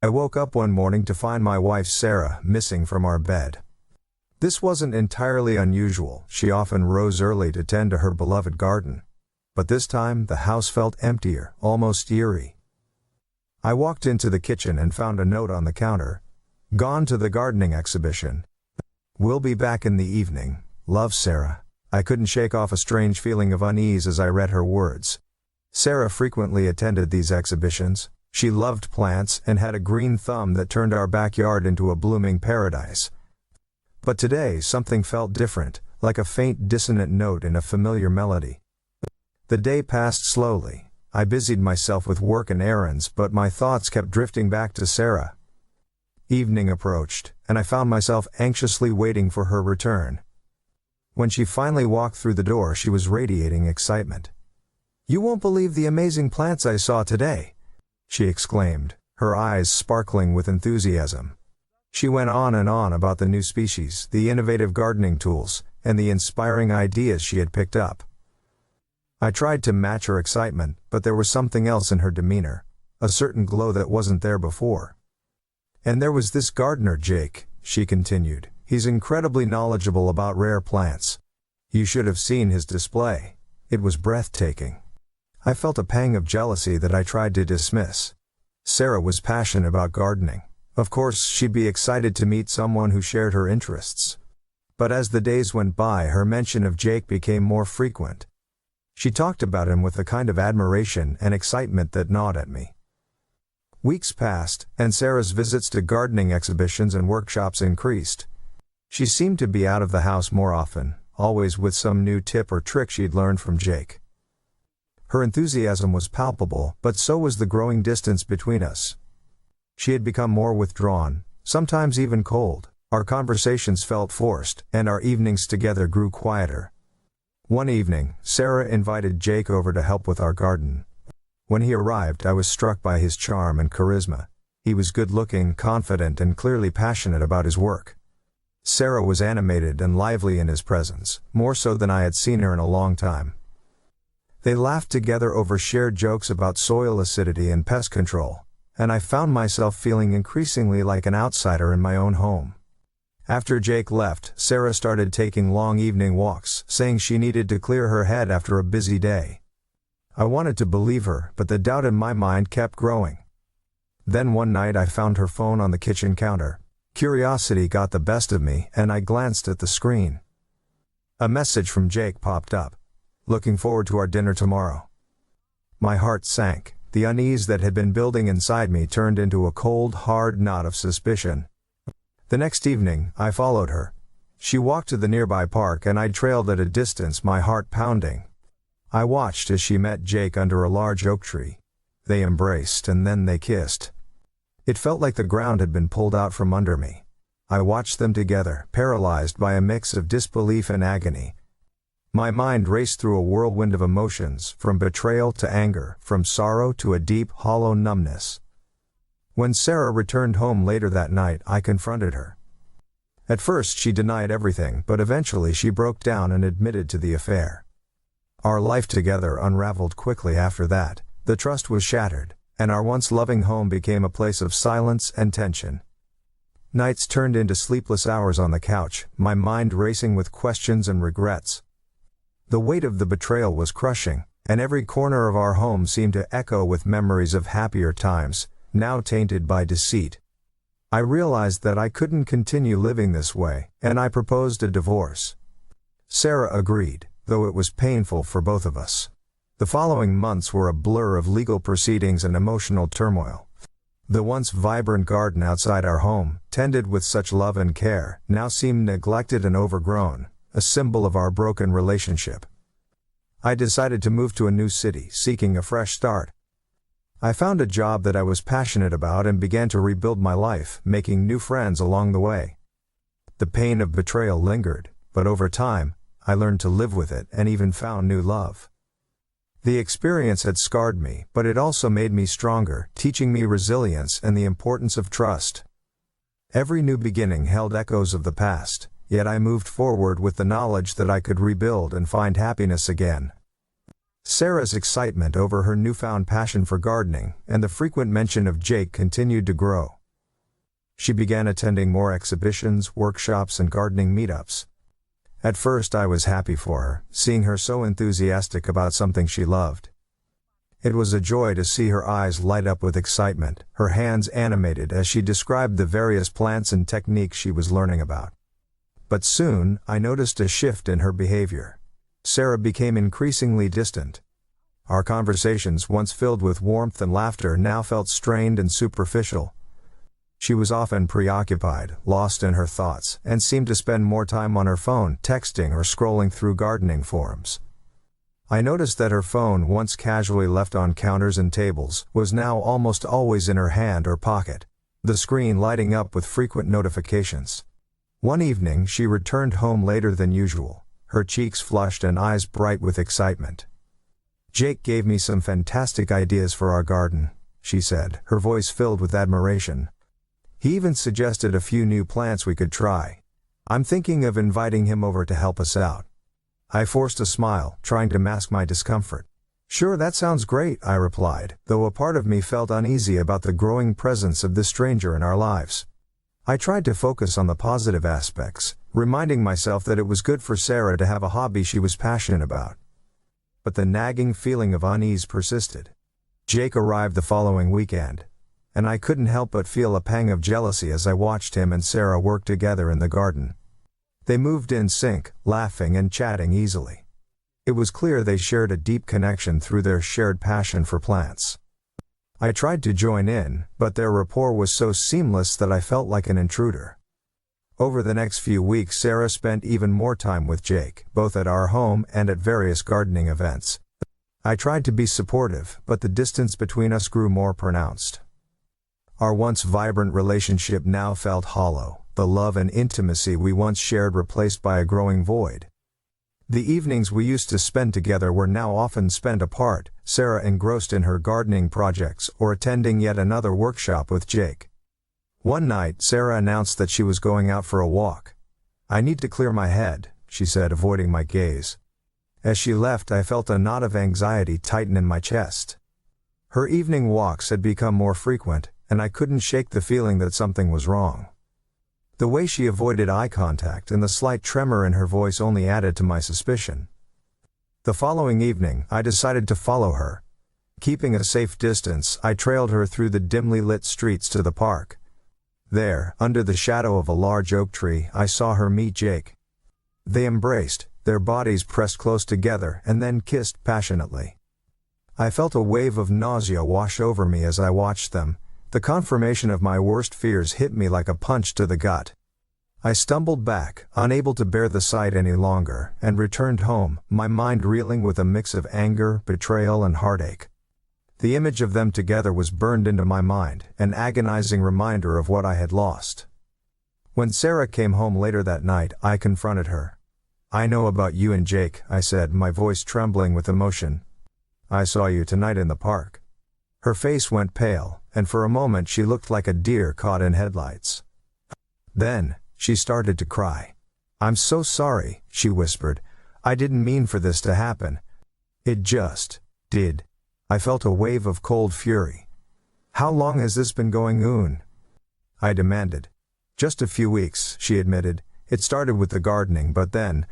I woke up one morning to find my wife Sarah missing from our bed. This wasn't entirely unusual. She often rose early to tend to her beloved garden. But this time the house felt emptier, almost eerie. I walked into the kitchen and found a note on the counter. Gone to the gardening exhibition. Will be back in the evening. Love, Sarah. I couldn't shake off a strange feeling of unease as I read her words. Sarah frequently attended these exhibitions. She loved plants and had a green thumb that turned our backyard into a blooming paradise. But today something felt different, like a faint dissonant note in a familiar melody. The day passed slowly. I busied myself with work and errands, but my thoughts kept drifting back to Sarah. Evening approached, and I found myself anxiously waiting for her return. When she finally walked through the door, she was radiating excitement. "You won't believe the amazing plants I saw today," she exclaimed, her eyes sparkling with enthusiasm. She went on and on about the new species, the innovative gardening tools, and the inspiring ideas she had picked up. I tried to match her excitement, but there was something else in her demeanor, a certain glow that wasn't there before. "And there was this gardener Jake," she continued. "He's incredibly knowledgeable about rare plants. You should have seen his display. It was breathtaking." I felt a pang of jealousy that I tried to dismiss. Sarah was passionate about gardening. Of course, she'd be excited to meet someone who shared her interests. But as the days went by, her mention of Jake became more frequent. She talked about him with a kind of admiration and excitement that gnawed at me. Weeks passed, and Sarah's visits to gardening exhibitions and workshops increased. She seemed to be out of the house more often, always with some new tip or trick she'd learned from Jake. Her enthusiasm was palpable, but so was the growing distance between us. She had become more withdrawn, sometimes even cold. Our conversations felt forced, and our evenings together grew quieter. One evening, Sarah invited Jake over to help with our garden. When he arrived, I was struck by his charm and charisma. He was good-looking, confident, and clearly passionate about his work. Sarah was animated and lively in his presence, more so than I had seen her in a long time. They laughed together over shared jokes about soil acidity and pest control, and I found myself feeling increasingly like an outsider in my own home. After Jake left, Sarah started taking long evening walks, saying she needed to clear her head after a busy day. I wanted to believe her, but the doubt in my mind kept growing. Then one night I found her phone on the kitchen counter. Curiosity got the best of me, and I glanced at the screen. A message from Jake popped up. "Looking forward to our dinner tomorrow." My heart sank. The unease that had been building inside me turned into a cold, hard knot of suspicion. The next evening, I followed her. She walked to the nearby park and I trailed at a distance, my heart pounding. I watched as she met Jake under a large oak tree. They embraced and then they kissed. It felt like the ground had been pulled out from under me. I watched them together, paralyzed by a mix of disbelief and agony. My mind raced through a whirlwind of emotions, from betrayal to anger, from sorrow to a deep, hollow numbness. When Sarah returned home later that night, I confronted her. At first she denied everything, but eventually she broke down and admitted to the affair. Our life together unraveled quickly after that. The trust was shattered, and our once loving home became a place of silence and tension. Nights turned into sleepless hours on the couch, my mind racing with questions and regrets. The weight of the betrayal was crushing, and every corner of our home seemed to echo with memories of happier times, now tainted by deceit. I realized that I couldn't continue living this way, and I proposed a divorce. Sarah agreed, though it was painful for both of us. The following months were a blur of legal proceedings and emotional turmoil. The once vibrant garden outside our home, tended with such love and care, now seemed neglected and overgrown, a symbol of our broken relationship. I decided to move to a new city, seeking a fresh start. I found a job that I was passionate about and began to rebuild my life, making new friends along the way. The pain of betrayal lingered, but over time, I learned to live with it and even found new love. The experience had scarred me, but it also made me stronger, teaching me resilience and the importance of trust. Every new beginning held echoes of the past, yet I moved forward with the knowledge that I could rebuild and find happiness again. Sarah's excitement over her newfound passion for gardening and the frequent mention of Jake continued to grow. She began attending more exhibitions, workshops, and gardening meetups. At first I was happy for her, seeing her so enthusiastic about something she loved. It was a joy to see her eyes light up with excitement, her hands animated as she described the various plants and techniques she was learning about. But soon, I noticed a shift in her behavior. Sarah became increasingly distant. Our conversations, once filled with warmth and laughter, now felt strained and superficial. She was often preoccupied, lost in her thoughts, and seemed to spend more time on her phone, texting or scrolling through gardening forums. I noticed that her phone, once casually left on counters and tables, was now almost always in her hand or pocket, the screen lighting up with frequent notifications. One evening she returned home later than usual, her cheeks flushed and eyes bright with excitement. "Jake gave me some fantastic ideas for our garden," she said, her voice filled with admiration. "He even suggested a few new plants we could try. I'm thinking of inviting him over to help us out." I forced a smile, trying to mask my discomfort. "Sure, that sounds great," I replied, though a part of me felt uneasy about the growing presence of this stranger in our lives. I tried to focus on the positive aspects, reminding myself that it was good for Sarah to have a hobby she was passionate about. But the nagging feeling of unease persisted. Jake arrived the following weekend, and I couldn't help but feel a pang of jealousy as I watched him and Sarah work together in the garden. They moved in sync, laughing and chatting easily. It was clear they shared a deep connection through their shared passion for plants. I tried to join in, but their rapport was so seamless that I felt like an intruder. Over the next few weeks, Sarah spent even more time with Jake, both at our home and at various gardening events. I tried to be supportive, but the distance between us grew more pronounced. Our once vibrant relationship now felt hollow, the love and intimacy we once shared replaced by a growing void. The evenings we used to spend together were now often spent apart, Sarah engrossed in her gardening projects or attending yet another workshop with Jake. One night, Sarah announced that she was going out for a walk. "I need to clear my head," she said, avoiding my gaze. As she left, I felt a knot of anxiety tighten in my chest. Her evening walks had become more frequent, and I couldn't shake the feeling that something was wrong. The way she avoided eye contact and the slight tremor in her voice only added to my suspicion. The following evening, I decided to follow her. Keeping a safe distance, I trailed her through the dimly lit streets to the park. There, under the shadow of a large oak tree, I saw her meet Jake. They embraced, their bodies pressed close together, and then kissed passionately. I felt a wave of nausea wash over me as I watched them. The confirmation of my worst fears hit me like a punch to the gut. I stumbled back, unable to bear the sight any longer, and returned home, my mind reeling with a mix of anger, betrayal, and heartache. The image of them together was burned into my mind, an agonizing reminder of what I had lost. When Sarah came home later that night, I confronted her. "I know about you and Jake," I said, my voice trembling with emotion. "I saw you tonight in the park." Her face went pale, and for a moment she looked like a deer caught in headlights. Then, she started to cry. "I'm so sorry," she whispered. "I didn't mean for this to happen. It just did." I felt a wave of cold fury. "How long has this been going on?" I demanded. "Just a few weeks," she admitted. "It started with the gardening, but then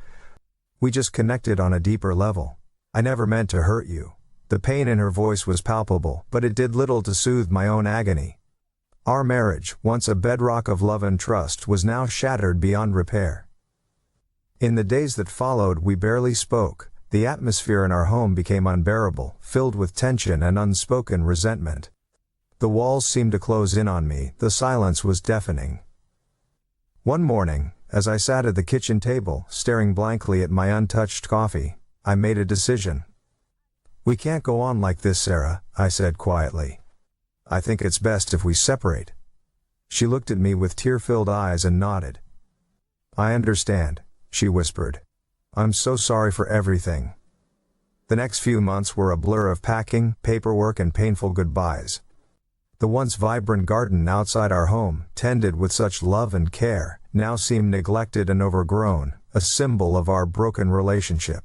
we just connected on a deeper level. I never meant to hurt you." The pain in her voice was palpable, but it did little to soothe my own agony. Our marriage, once a bedrock of love and trust, was now shattered beyond repair. In the days that followed, we barely spoke. The atmosphere in our home became unbearable, filled with tension and unspoken resentment. The walls seemed to close in on me, the silence was deafening. One morning, as I sat at the kitchen table, staring blankly at my untouched coffee, I made a decision. "We can't go on like this, Sarah," I said quietly. "I think it's best if we separate." She looked at me with tear-filled eyes and nodded. "I understand," she whispered. "I'm so sorry for everything." The next few months were a blur of packing, paperwork, and painful goodbyes. The once vibrant garden outside our home, tended with such love and care, now seemed neglected and overgrown, a symbol of our broken relationship.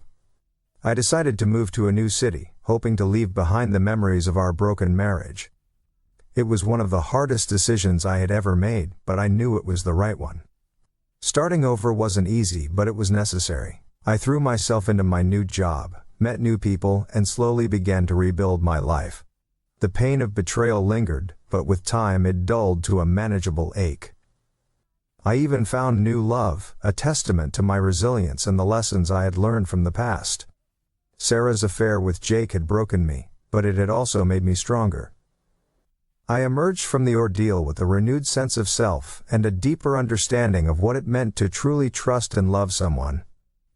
I decided to move to a new city, hoping to leave behind the memories of our broken marriage. It was one of the hardest decisions I had ever made, but I knew it was the right one. Starting over wasn't easy, but it was necessary. I threw myself into my new job, met new people, and slowly began to rebuild my life. The pain of betrayal lingered, but with time it dulled to a manageable ache. I even found new love, a testament to my resilience and the lessons I had learned from the past. Sarah's affair with Jake had broken me, but it had also made me stronger. I emerged from the ordeal with a renewed sense of self and a deeper understanding of what it meant to truly trust and love someone.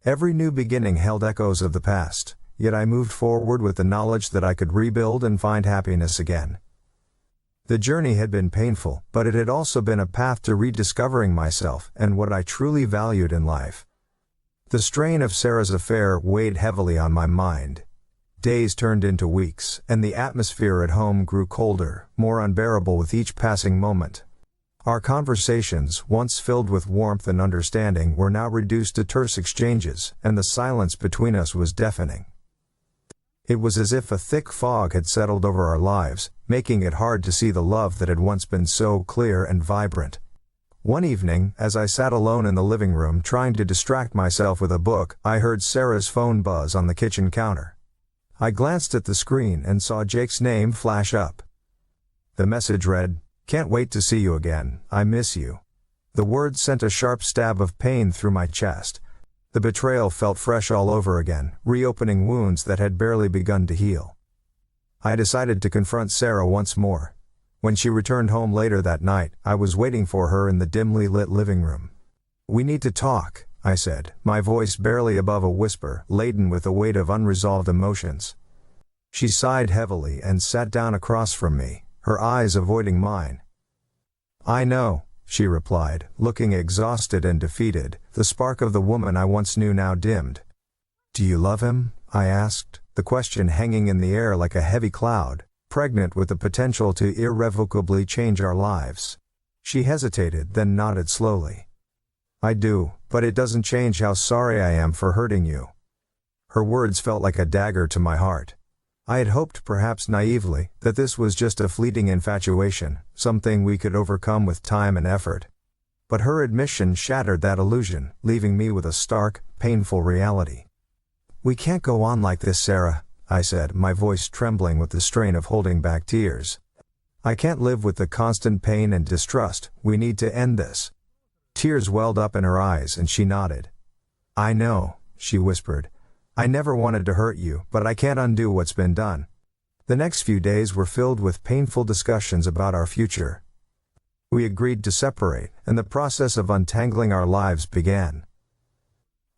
Every new beginning held echoes of the past, yet I moved forward with the knowledge that I could rebuild and find happiness again. The journey had been painful, but it had also been a path to rediscovering myself and what I truly valued in life. The strain of Sarah's affair weighed heavily on my mind. Days turned into weeks, and the atmosphere at home grew colder, more unbearable with each passing moment. Our conversations, once filled with warmth and understanding, were now reduced to terse exchanges, and the silence between us was deafening. It was as if a thick fog had settled over our lives, making it hard to see the love that had once been so clear and vibrant. One evening, as I sat alone in the living room trying to distract myself with a book, I heard Sarah's phone buzz on the kitchen counter. I glanced at the screen and saw Jake's name flash up. The message read, "Can't wait to see you again, I miss you." The words sent a sharp stab of pain through my chest. The betrayal felt fresh all over again, reopening wounds that had barely begun to heal. I decided to confront Sarah once more. When she returned home later that night, I was waiting for her in the dimly lit living room. "We need to talk," I said, my voice barely above a whisper, laden with the weight of unresolved emotions. She sighed heavily and sat down across from me, her eyes avoiding mine. "I know," she replied, looking exhausted and defeated, the spark of the woman I once knew now dimmed. "Do you love him?" I asked, the question hanging in the air like a heavy cloud, pregnant with the potential to irrevocably change our lives. She hesitated, then nodded slowly. "I do, but it doesn't change how sorry I am for hurting you." Her words felt like a dagger to my heart. I had hoped, perhaps naively, that this was just a fleeting infatuation, something we could overcome with time and effort. But her admission shattered that illusion, leaving me with a stark, painful reality. "We can't go on like this, Sarah," I said, my voice trembling with the strain of holding back tears. "I can't live with the constant pain and distrust. We need to end this." Tears welled up in her eyes and she nodded. "I know," she whispered. "I never wanted to hurt you, but I can't undo what's been done." The next few days were filled with painful discussions about our future. We agreed to separate, and the process of untangling our lives began.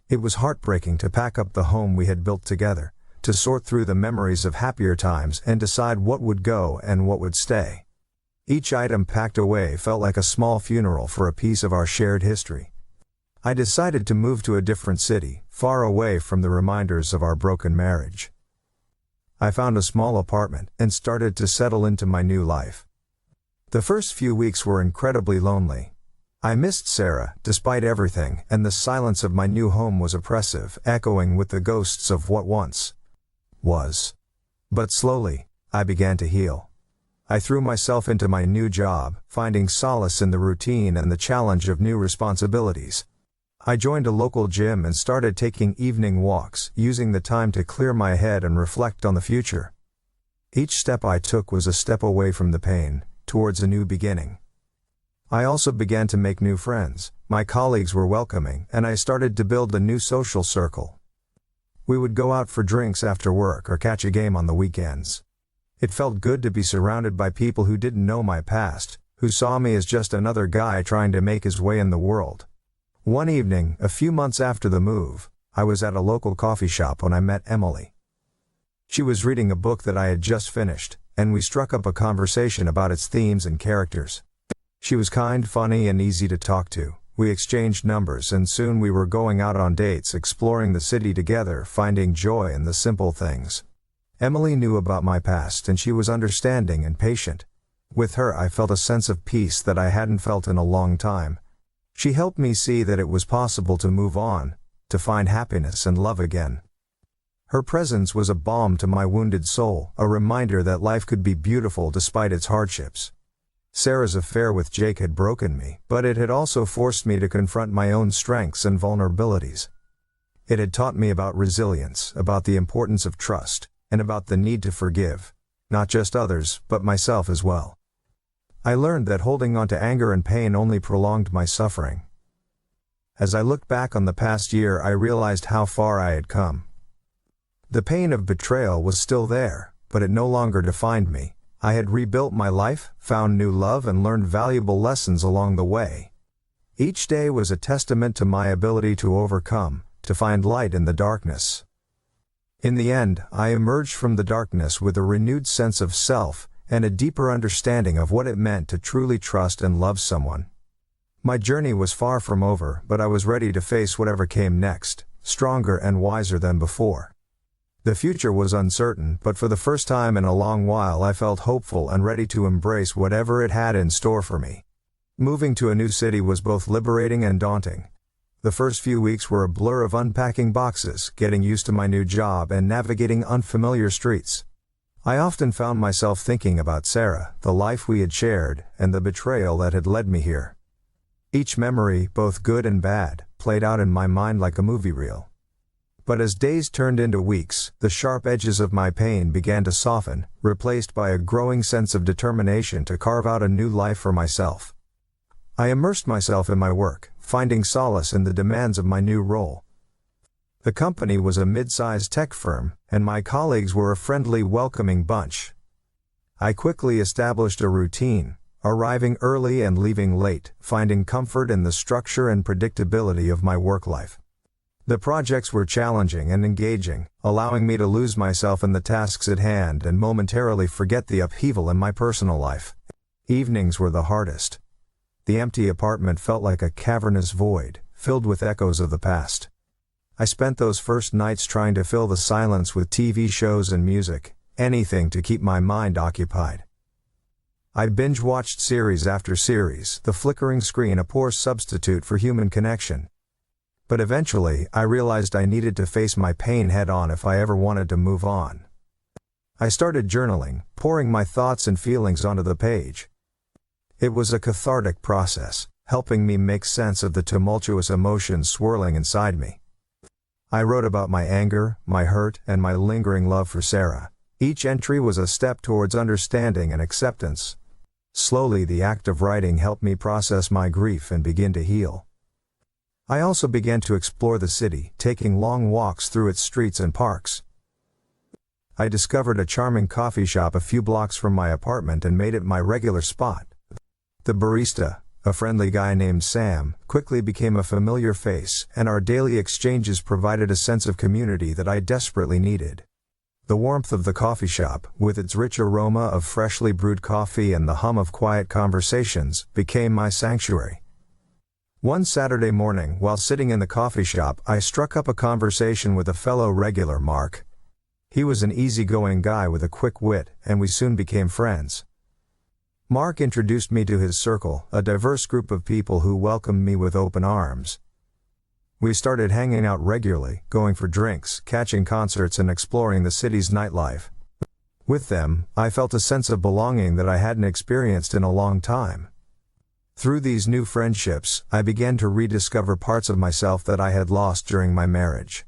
It was heartbreaking to pack up the home we had built together, to sort through the memories of happier times and decide what would go and what would stay. Each item packed away felt like a small funeral for a piece of our shared history. I decided to move to a different city, far away from the reminders of our broken marriage. I found a small apartment and started to settle into my new life. The first few weeks were incredibly lonely. I missed Sarah, despite everything, and the silence of my new home was oppressive, echoing with the ghosts of what once was. But slowly, I began to heal. I threw myself into my new job, finding solace in the routine and the challenge of new responsibilities. I joined a local gym and started taking evening walks, using the time to clear my head and reflect on the future. Each step I took was a step away from the pain, towards a new beginning. I also began to make new friends. My colleagues were welcoming, and I started to build a new social circle. We would go out for drinks after work or catch a game on the weekends. It felt good to be surrounded by people who didn't know my past, who saw me as just another guy trying to make his way in the world. One evening, a few months after the move, I was at a local coffee shop when I met Emily. She was reading a book that I had just finished, and we struck up a conversation about its themes and characters. She was kind, funny, and easy to talk to. We exchanged numbers and soon we were going out on dates, exploring the city together, finding joy in the simple things. Emily knew about my past and she was understanding and patient. With her I felt a sense of peace that I hadn't felt in a long time. She helped me see that it was possible to move on, to find happiness and love again. Her presence was a balm to my wounded soul, a reminder that life could be beautiful despite its hardships. Sarah's affair with Jake had broken me, but it had also forced me to confront my own strengths and vulnerabilities. It had taught me about resilience, about the importance of trust, and about the need to forgive, not just others, but myself as well. I learned that holding on to anger and pain only prolonged my suffering. As I looked back on the past year, I realized how far I had come. The pain of betrayal was still there, but it no longer defined me. I had rebuilt my life, found new love, and learned valuable lessons along the way. Each day was a testament to my ability to overcome, to find light in the darkness. In the end, I emerged from the darkness with a renewed sense of self, and a deeper understanding of what it meant to truly trust and love someone. My journey was far from over, but I was ready to face whatever came next, stronger and wiser than before. The future was uncertain, but for the first time in a long while I felt hopeful and ready to embrace whatever it had in store for me. Moving to a new city was both liberating and daunting. The first few weeks were a blur of unpacking boxes, getting used to my new job, and navigating unfamiliar streets. I often found myself thinking about Sarah, the life we had shared, and the betrayal that had led me here. Each memory, both good and bad, played out in my mind like a movie reel. But as days turned into weeks, the sharp edges of my pain began to soften, replaced by a growing sense of determination to carve out a new life for myself. I immersed myself in my work, finding solace in the demands of my new role. The company was a mid-sized tech firm, and my colleagues were a friendly, welcoming bunch. I quickly established a routine, arriving early and leaving late, finding comfort in the structure and predictability of my work life. The projects were challenging and engaging, allowing me to lose myself in the tasks at hand and momentarily forget the upheaval in my personal life. Evenings were the hardest. The empty apartment felt like a cavernous void, filled with echoes of the past. I spent those first nights trying to fill the silence with TV shows and music, anything to keep my mind occupied. I binge-watched series after series, the flickering screen a poor substitute for human connection. But eventually, I realized I needed to face my pain head-on if I ever wanted to move on. I started journaling, pouring my thoughts and feelings onto the page. It was a cathartic process, helping me make sense of the tumultuous emotions swirling inside me. I wrote about my anger, my hurt, and my lingering love for Sarah. Each entry was a step towards understanding and acceptance. Slowly, the act of writing helped me process my grief and begin to heal. I also began to explore the city, taking long walks through its streets and parks. I discovered a charming coffee shop a few blocks from my apartment and made it my regular spot. The barista, a friendly guy named Sam, quickly became a familiar face, and our daily exchanges provided a sense of community that I desperately needed. The warmth of the coffee shop, with its rich aroma of freshly brewed coffee and the hum of quiet conversations, became my sanctuary. One Saturday morning, while sitting in the coffee shop, I struck up a conversation with a fellow regular, Mark. He was an easygoing guy with a quick wit, and we soon became friends. Mark introduced me to his circle, a diverse group of people who welcomed me with open arms. We started hanging out regularly, going for drinks, catching concerts, and exploring the city's nightlife. With them, I felt a sense of belonging that I hadn't experienced in a long time. Through these new friendships, I began to rediscover parts of myself that I had lost during my marriage.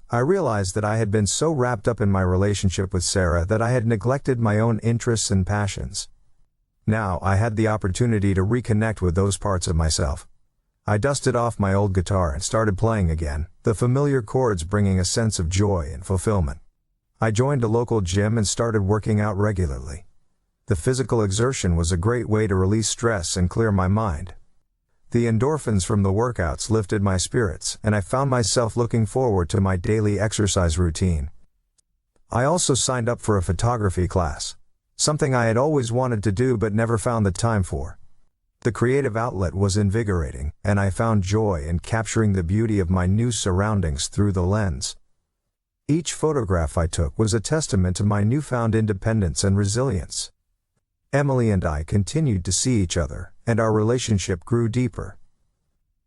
I realized that I had been so wrapped up in my relationship with Sarah that I had neglected my own interests and passions. Now I had the opportunity to reconnect with those parts of myself. I dusted off my old guitar and started playing again, the familiar chords bringing a sense of joy and fulfillment. I joined a local gym and started working out regularly. The physical exertion was a great way to release stress and clear my mind. The endorphins from the workouts lifted my spirits, and I found myself looking forward to my daily exercise routine. I also signed up for a photography class, something I had always wanted to do but never found the time for. The creative outlet was invigorating, and I found joy in capturing the beauty of my new surroundings through the lens. Each photograph I took was a testament to my newfound independence and resilience. Emily and I continued to see each other, and our relationship grew deeper.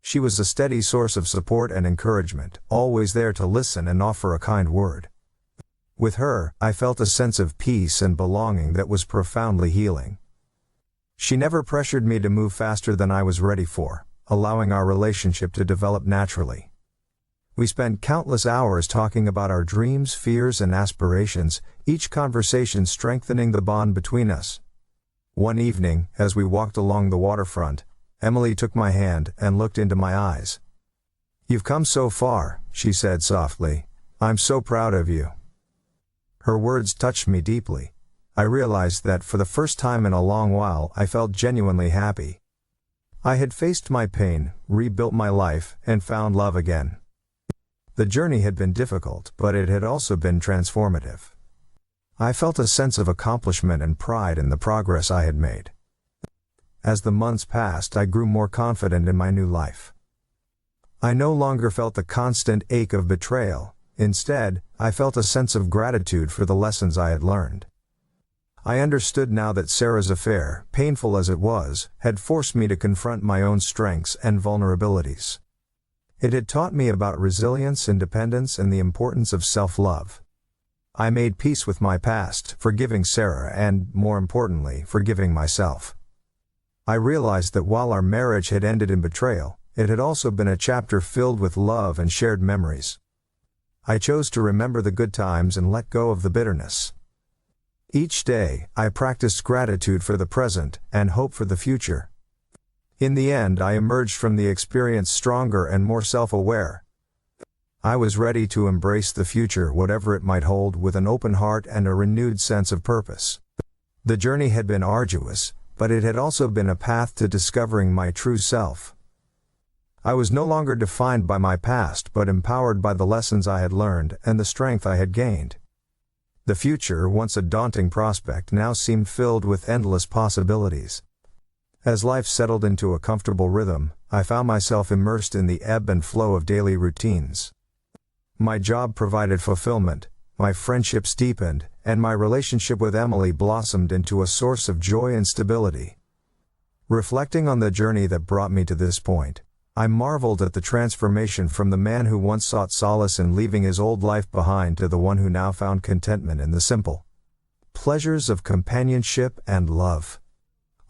She was a steady source of support and encouragement, always there to listen and offer a kind word. With her, I felt a sense of peace and belonging that was profoundly healing. She never pressured me to move faster than I was ready for, allowing our relationship to develop naturally. We spent countless hours talking about our dreams, fears, and aspirations, each conversation strengthening the bond between us. One evening, as we walked along the waterfront, Emily took my hand and looked into my eyes. "You've come so far," she said softly. "I'm so proud of you." Her words touched me deeply. I realized that for the first time in a long while I felt genuinely happy. I had faced my pain, rebuilt my life, and found love again. The journey had been difficult, but it had also been transformative. I felt a sense of accomplishment and pride in the progress I had made. As the months passed, I grew more confident in my new life. I no longer felt the constant ache of betrayal. Instead, I felt a sense of gratitude for the lessons I had learned. I understood now that Sarah's affair, painful as it was, had forced me to confront my own strengths and vulnerabilities. It had taught me about resilience, independence, and the importance of self-love. I made peace with my past, forgiving Sarah and, more importantly, forgiving myself. I realized that while our marriage had ended in betrayal, it had also been a chapter filled with love and shared memories. I chose to remember the good times and let go of the bitterness. Each day, I practiced gratitude for the present and hope for the future. In the end, I emerged from the experience stronger and more self-aware. I was ready to embrace the future, whatever it might hold, with an open heart and a renewed sense of purpose. The journey had been arduous, but it had also been a path to discovering my true self. I was no longer defined by my past but empowered by the lessons I had learned and the strength I had gained. The future, once a daunting prospect, now seemed filled with endless possibilities. As life settled into a comfortable rhythm, I found myself immersed in the ebb and flow of daily routines. My job provided fulfillment, my friendships deepened, and my relationship with Emily blossomed into a source of joy and stability. Reflecting on the journey that brought me to this point, I marveled at the transformation from the man who once sought solace in leaving his old life behind to the one who now found contentment in the simple pleasures of companionship and love.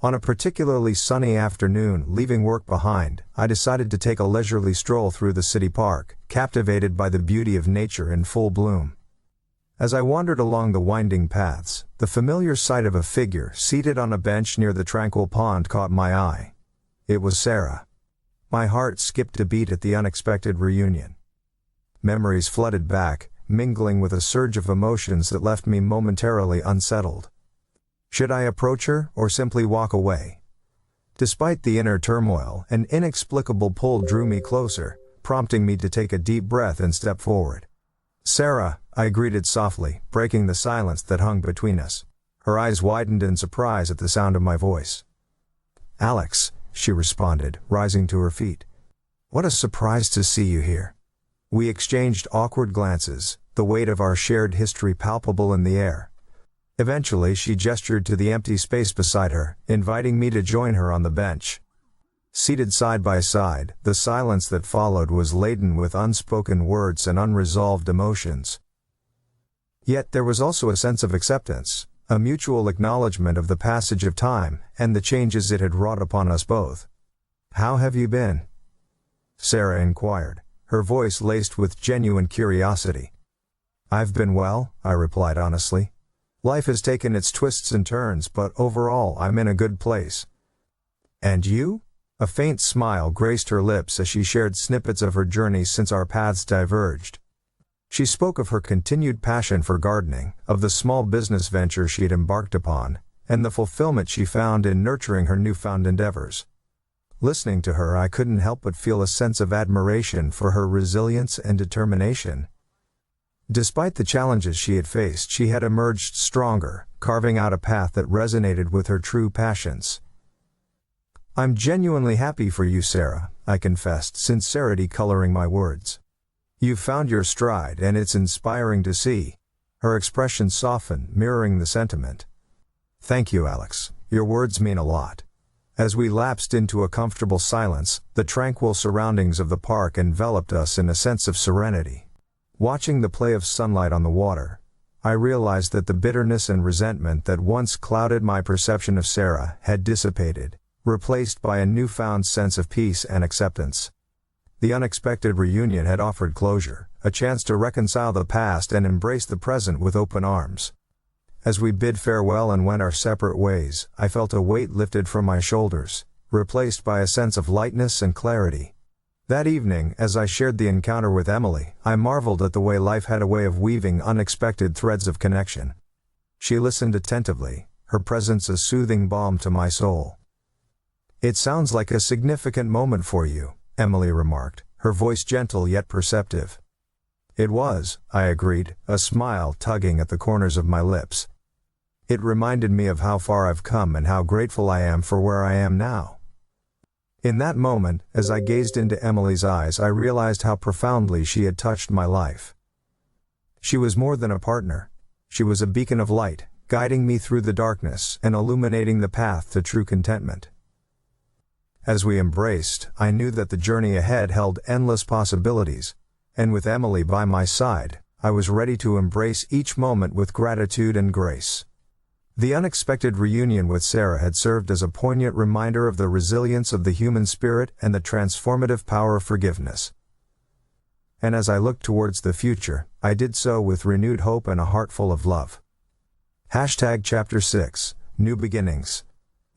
On a particularly sunny afternoon, leaving work behind, I decided to take a leisurely stroll through the city park, captivated by the beauty of nature in full bloom. As I wandered along the winding paths, the familiar sight of a figure seated on a bench near the tranquil pond caught my eye. It was Sarah. My heart skipped a beat at the unexpected reunion. Memories flooded back, mingling with a surge of emotions that left me momentarily unsettled. Should I approach her, or simply walk away? Despite the inner turmoil, an inexplicable pull drew me closer, prompting me to take a deep breath and step forward. "Sarah," I greeted softly, breaking the silence that hung between us. Her eyes widened in surprise at the sound of my voice. "Alex," she responded, rising to her feet. "What a surprise to see you here." We exchanged awkward glances, the weight of our shared history palpable in the air. Eventually she gestured to the empty space beside her, inviting me to join her on the bench. Seated side by side, the silence that followed was laden with unspoken words and unresolved emotions. Yet there was also a sense of acceptance, a mutual acknowledgement of the passage of time, and the changes it had wrought upon us both. "How have you been?" Sarah inquired, her voice laced with genuine curiosity. "I've been well," I replied honestly. "Life has taken its twists and turns, but overall I'm in a good place." "And you?" A faint smile graced her lips as she shared snippets of her journey since our paths diverged. She spoke of her continued passion for gardening, of the small business venture she had embarked upon, and the fulfillment she found in nurturing her newfound endeavors. Listening to her, I couldn't help but feel a sense of admiration for her resilience and determination. Despite the challenges she had faced, she had emerged stronger, carving out a path that resonated with her true passions. "I'm genuinely happy for you, Sarah," I confessed, sincerity coloring my words. "You've found your stride, and it's inspiring to see." Her expression softened, mirroring the sentiment. "Thank you, Alex. Your words mean a lot." As we lapsed into a comfortable silence, the tranquil surroundings of the park enveloped us in a sense of serenity. Watching the play of sunlight on the water, I realized that the bitterness and resentment that once clouded my perception of Sarah had dissipated, replaced by a newfound sense of peace and acceptance. The unexpected reunion had offered closure, a chance to reconcile the past and embrace the present with open arms. As we bid farewell and went our separate ways, I felt a weight lifted from my shoulders, replaced by a sense of lightness and clarity. That evening, as I shared the encounter with Emily, I marveled at the way life had a way of weaving unexpected threads of connection. She listened attentively, her presence a soothing balm to my soul. "It sounds like a significant moment for you," Emily remarked, her voice gentle yet perceptive. "It was," I agreed, a smile tugging at the corners of my lips. "It reminded me of how far I've come and how grateful I am for where I am now." In that moment, as I gazed into Emily's eyes, I realized how profoundly she had touched my life. She was more than a partner. She was a beacon of light, guiding me through the darkness and illuminating the path to true contentment. As we embraced, I knew that the journey ahead held endless possibilities, and with Emily by my side, I was ready to embrace each moment with gratitude and grace. The unexpected reunion with Sarah had served as a poignant reminder of the resilience of the human spirit and the transformative power of forgiveness. And as I looked towards the future, I did so with renewed hope and a heart full of love. Chapter 6, New Beginnings.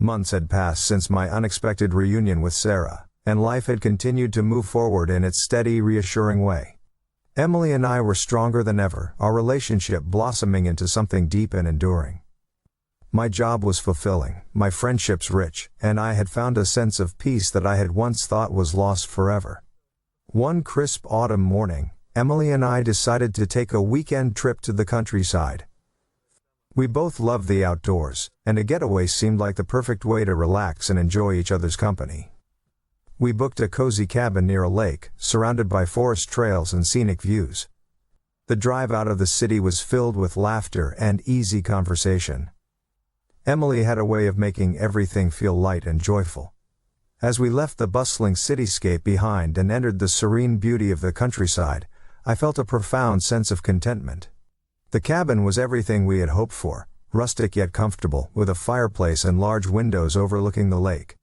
Months had passed since my unexpected reunion with Sarah, and life had continued to move forward in its steady, reassuring way. Emily and I were stronger than ever, our relationship blossoming into something deep and enduring. My job was fulfilling, my friendships rich, and I had found a sense of peace that I had once thought was lost forever. One crisp autumn morning, Emily and I decided to take a weekend trip to the countryside. We both loved the outdoors, and a getaway seemed like the perfect way to relax and enjoy each other's company. We booked a cozy cabin near a lake, surrounded by forest trails and scenic views. The drive out of the city was filled with laughter and easy conversation. Emily had a way of making everything feel light and joyful. As we left the bustling cityscape behind and entered the serene beauty of the countryside, I felt a profound sense of contentment. The cabin was everything we had hoped for, rustic yet comfortable, with a fireplace and large windows overlooking the lake.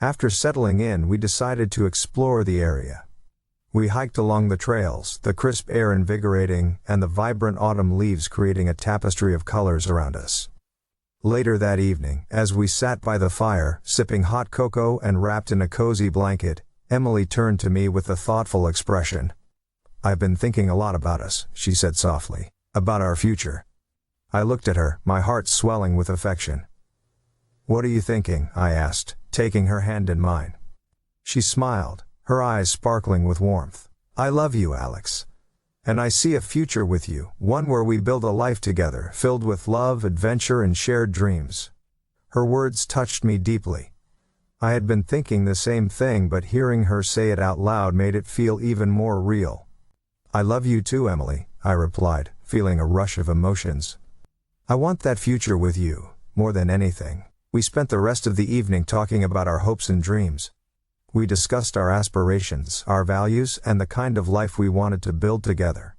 After settling in, we decided to explore the area. We hiked along the trails, the crisp air invigorating, and the vibrant autumn leaves creating a tapestry of colors around us. Later that evening, as we sat by the fire, sipping hot cocoa and wrapped in a cozy blanket, Emily turned to me with a thoughtful expression. "I've been thinking a lot about us," she said softly, "about our future." I looked at her, my heart swelling with affection. "What are you thinking?" I asked, taking her hand in mine. She smiled, her eyes sparkling with warmth. "I love you, Alex. And I see a future with you, one where we build a life together, filled with love, adventure, and shared dreams." Her words touched me deeply. I had been thinking the same thing, but hearing her say it out loud made it feel even more real. "I love you too, Emily," I replied, feeling a rush of emotions. "I want that future with you, more than anything." We spent the rest of the evening talking about our hopes and dreams. We discussed our aspirations, our values, and the kind of life we wanted to build together.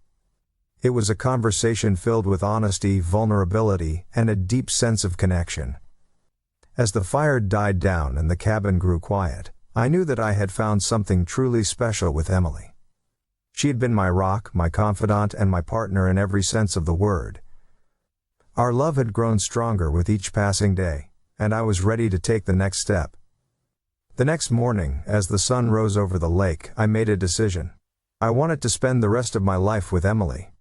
It was a conversation filled with honesty, vulnerability, and a deep sense of connection. As the fire died down and the cabin grew quiet, I knew that I had found something truly special with Emily. She had been my rock, my confidant, and my partner in every sense of the word. Our love had grown stronger with each passing day, and I was ready to take the next step. The next morning, as the sun rose over the lake, I made a decision. I wanted to spend the rest of my life with Emily.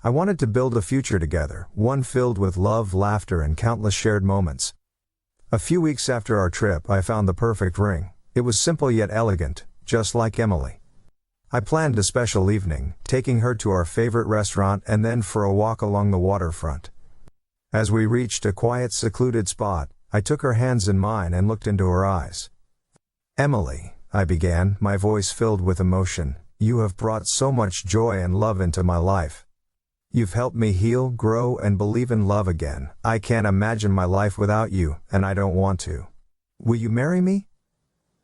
I wanted to build a future together, one filled with love, laughter, and countless shared moments. A few weeks after our trip, I found the perfect ring. It was simple yet elegant, just like Emily. I planned a special evening, taking her to our favorite restaurant and then for a walk along the waterfront. As we reached a quiet, secluded spot, I took her hands in mine and looked into her eyes. "Emily," I began, my voice filled with emotion, "you have brought so much joy and love into my life. You've helped me heal, grow, and believe in love again. I can't imagine my life without you, and I don't want to. "Will you marry me?"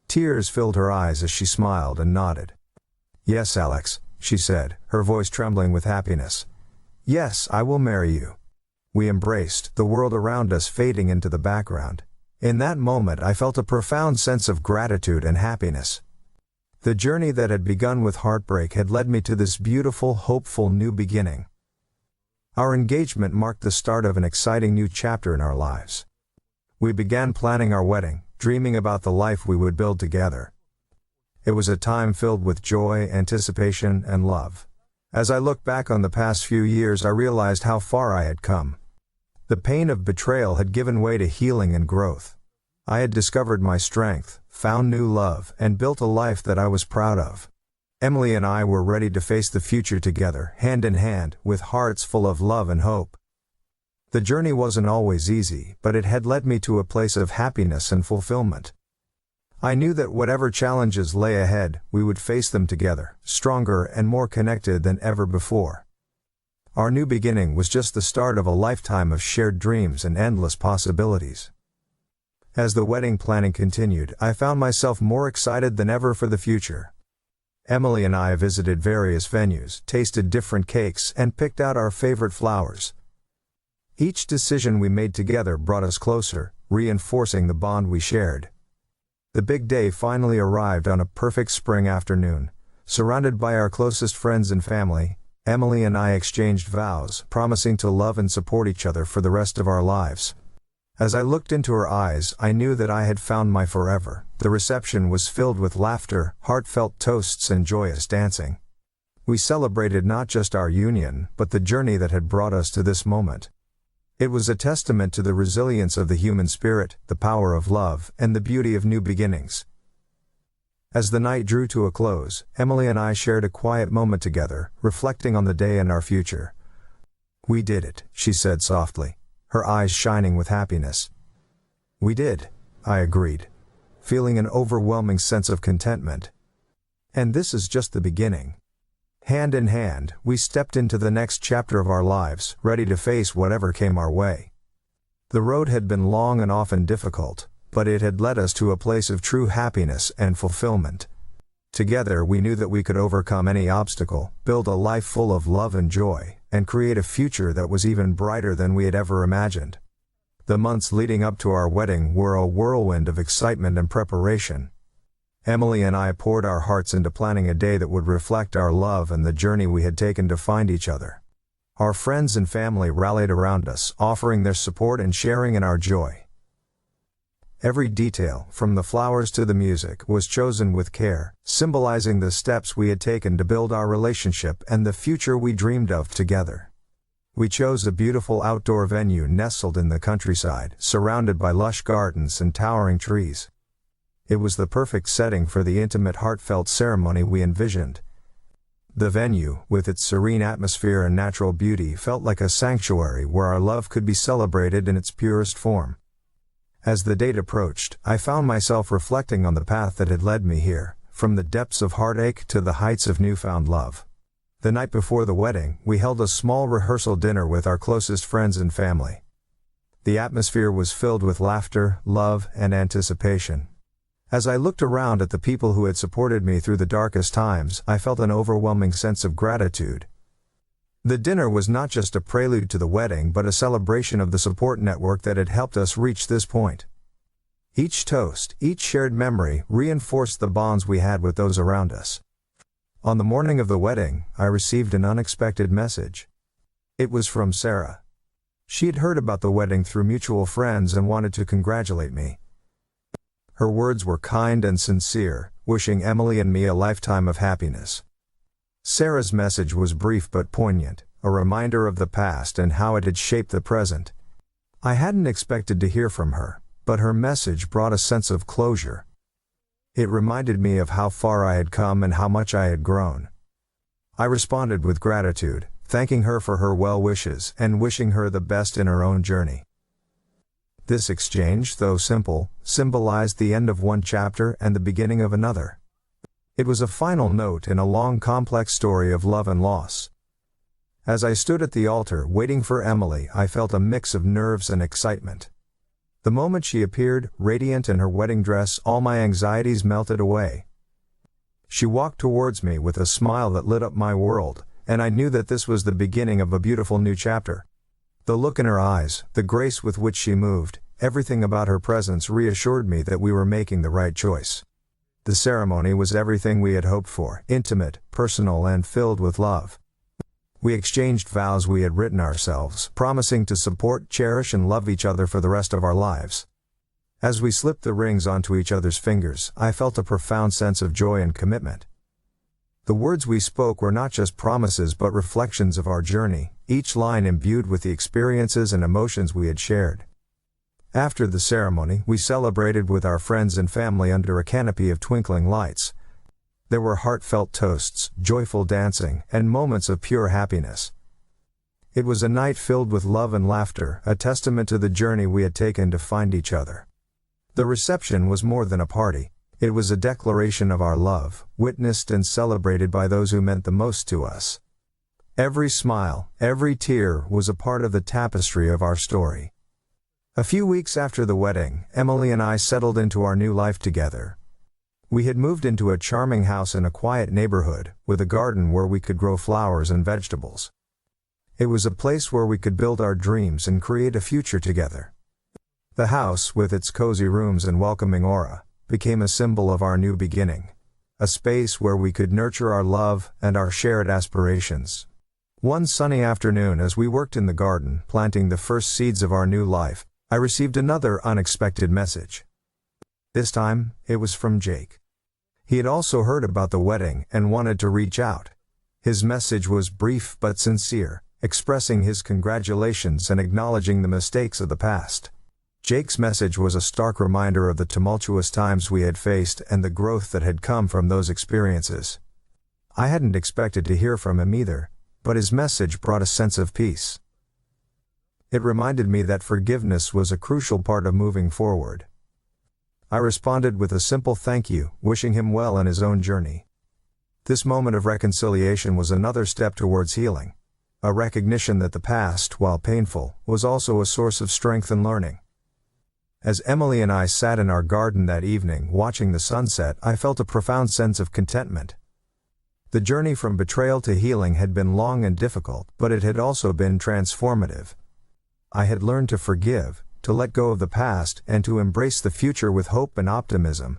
Tears filled her eyes as she smiled and nodded. "Yes, Alex," she said, her voice trembling with happiness. "Yes, I will marry you." We embraced, the world around us fading into the background. In that moment I felt a profound sense of gratitude and happiness. The journey that had begun with heartbreak had led me to this beautiful, hopeful new beginning. Our engagement marked the start of an exciting new chapter in our lives. We began planning our wedding, dreaming about the life we would build together. It was a time filled with joy, anticipation, and love. As I look back on the past few years, I realized how far I had come. The pain of betrayal had given way to healing and growth. I had discovered my strength, found new love, and built a life that I was proud of. Emily and I were ready to face the future together, hand in hand, with hearts full of love and hope. The journey wasn't always easy, but it had led me to a place of happiness and fulfillment. I knew that whatever challenges lay ahead, we would face them together, stronger and more connected than ever before. Our new beginning was just the start of a lifetime of shared dreams and endless possibilities. As the wedding planning continued, I found myself more excited than ever for the future. Emily and I visited various venues, tasted different cakes, and picked out our favorite flowers. Each decision we made together brought us closer, reinforcing the bond we shared. The big day finally arrived on a perfect spring afternoon. Surrounded by our closest friends and family, Emily and I exchanged vows, promising to love and support each other for the rest of our lives. As I looked into her eyes, I knew that I had found my forever. The reception was filled with laughter, heartfelt toasts, and joyous dancing. We celebrated not just our union, but the journey that had brought us to this moment. It was a testament to the resilience of the human spirit, the power of love, and the beauty of new beginnings. As the night drew to a close, Emily and I shared a quiet moment together, reflecting on the day and our future. "We did it," she said softly, her eyes shining with happiness. "We did," I agreed, feeling an overwhelming sense of contentment. "And this is just the beginning." Hand in hand, we stepped into the next chapter of our lives, ready to face whatever came our way. The road had been long and often difficult, but it had led us to a place of true happiness and fulfillment. Together we knew that we could overcome any obstacle, build a life full of love and joy, and create a future that was even brighter than we had ever imagined. The months leading up to our wedding were a whirlwind of excitement and preparation. Emily and I poured our hearts into planning a day that would reflect our love and the journey we had taken to find each other. Our friends and family rallied around us, offering their support and sharing in our joy. Every detail, from the flowers to the music, was chosen with care, symbolizing the steps we had taken to build our relationship and the future we dreamed of together. We chose a beautiful outdoor venue nestled in the countryside, surrounded by lush gardens and towering trees. It was the perfect setting for the intimate, heartfelt ceremony we envisioned. The venue, with its serene atmosphere and natural beauty, felt like a sanctuary where our love could be celebrated in its purest form. As the date approached, I found myself reflecting on the path that had led me here, from the depths of heartache to the heights of newfound love. The night before the wedding, we held a small rehearsal dinner with our closest friends and family. The atmosphere was filled with laughter, love, and anticipation. As I looked around at the people who had supported me through the darkest times, I felt an overwhelming sense of gratitude. The dinner was not just a prelude to the wedding but a celebration of the support network that had helped us reach this point. Each toast, each shared memory, reinforced the bonds we had with those around us. On the morning of the wedding, I received an unexpected message. It was from Sarah. She had heard about the wedding through mutual friends and wanted to congratulate me. Her words were kind and sincere, wishing Emily and me a lifetime of happiness. Sarah's message was brief but poignant, a reminder of the past and how it had shaped the present. I hadn't expected to hear from her, but her message brought a sense of closure. It reminded me of how far I had come and how much I had grown. I responded with gratitude, thanking her for her well wishes and wishing her the best in her own journey. This exchange, though simple, symbolized the end of one chapter and the beginning of another. It was a final note in a long, complex story of love and loss. As I stood at the altar waiting for Emily, I felt a mix of nerves and excitement. The moment she appeared, radiant in her wedding dress, all my anxieties melted away. She walked towards me with a smile that lit up my world, and I knew that this was the beginning of a beautiful new chapter. The look in her eyes, the grace with which she moved, everything about her presence reassured me that we were making the right choice. The ceremony was everything we had hoped for, intimate, personal, and filled with love. We exchanged vows we had written ourselves, promising to support, cherish, and love each other for the rest of our lives. As we slipped the rings onto each other's fingers, I felt a profound sense of joy and commitment. The words we spoke were not just promises but reflections of our journey, each line imbued with the experiences and emotions we had shared. After the ceremony, we celebrated with our friends and family under a canopy of twinkling lights. There were heartfelt toasts, joyful dancing, and moments of pure happiness. It was a night filled with love and laughter, a testament to the journey we had taken to find each other. The reception was more than a party. It was a declaration of our love, witnessed and celebrated by those who meant the most to us. Every smile, every tear was a part of the tapestry of our story. A few weeks after the wedding, Emily and I settled into our new life together. We had moved into a charming house in a quiet neighborhood, with a garden where we could grow flowers and vegetables. It was a place where we could build our dreams and create a future together. The house, with its cozy rooms and welcoming aura, became a symbol of our new beginning. A space where we could nurture our love and our shared aspirations. One sunny afternoon, as we worked in the garden, planting the first seeds of our new life, I received another unexpected message. This time, it was from Jake. He had also heard about the wedding and wanted to reach out. His message was brief but sincere, expressing his congratulations and acknowledging the mistakes of the past. Jake's message was a stark reminder of the tumultuous times we had faced and the growth that had come from those experiences. I hadn't expected to hear from him either, but his message brought a sense of peace. It reminded me that forgiveness was a crucial part of moving forward. I responded with a simple thank you, wishing him well in his own journey. This moment of reconciliation was another step towards healing. A recognition that the past, while painful, was also a source of strength and learning. As Emily and I sat in our garden that evening watching the sunset, I felt a profound sense of contentment. The journey from betrayal to healing had been long and difficult, but it had also been transformative. I had learned to forgive, to let go of the past, and to embrace the future with hope and optimism.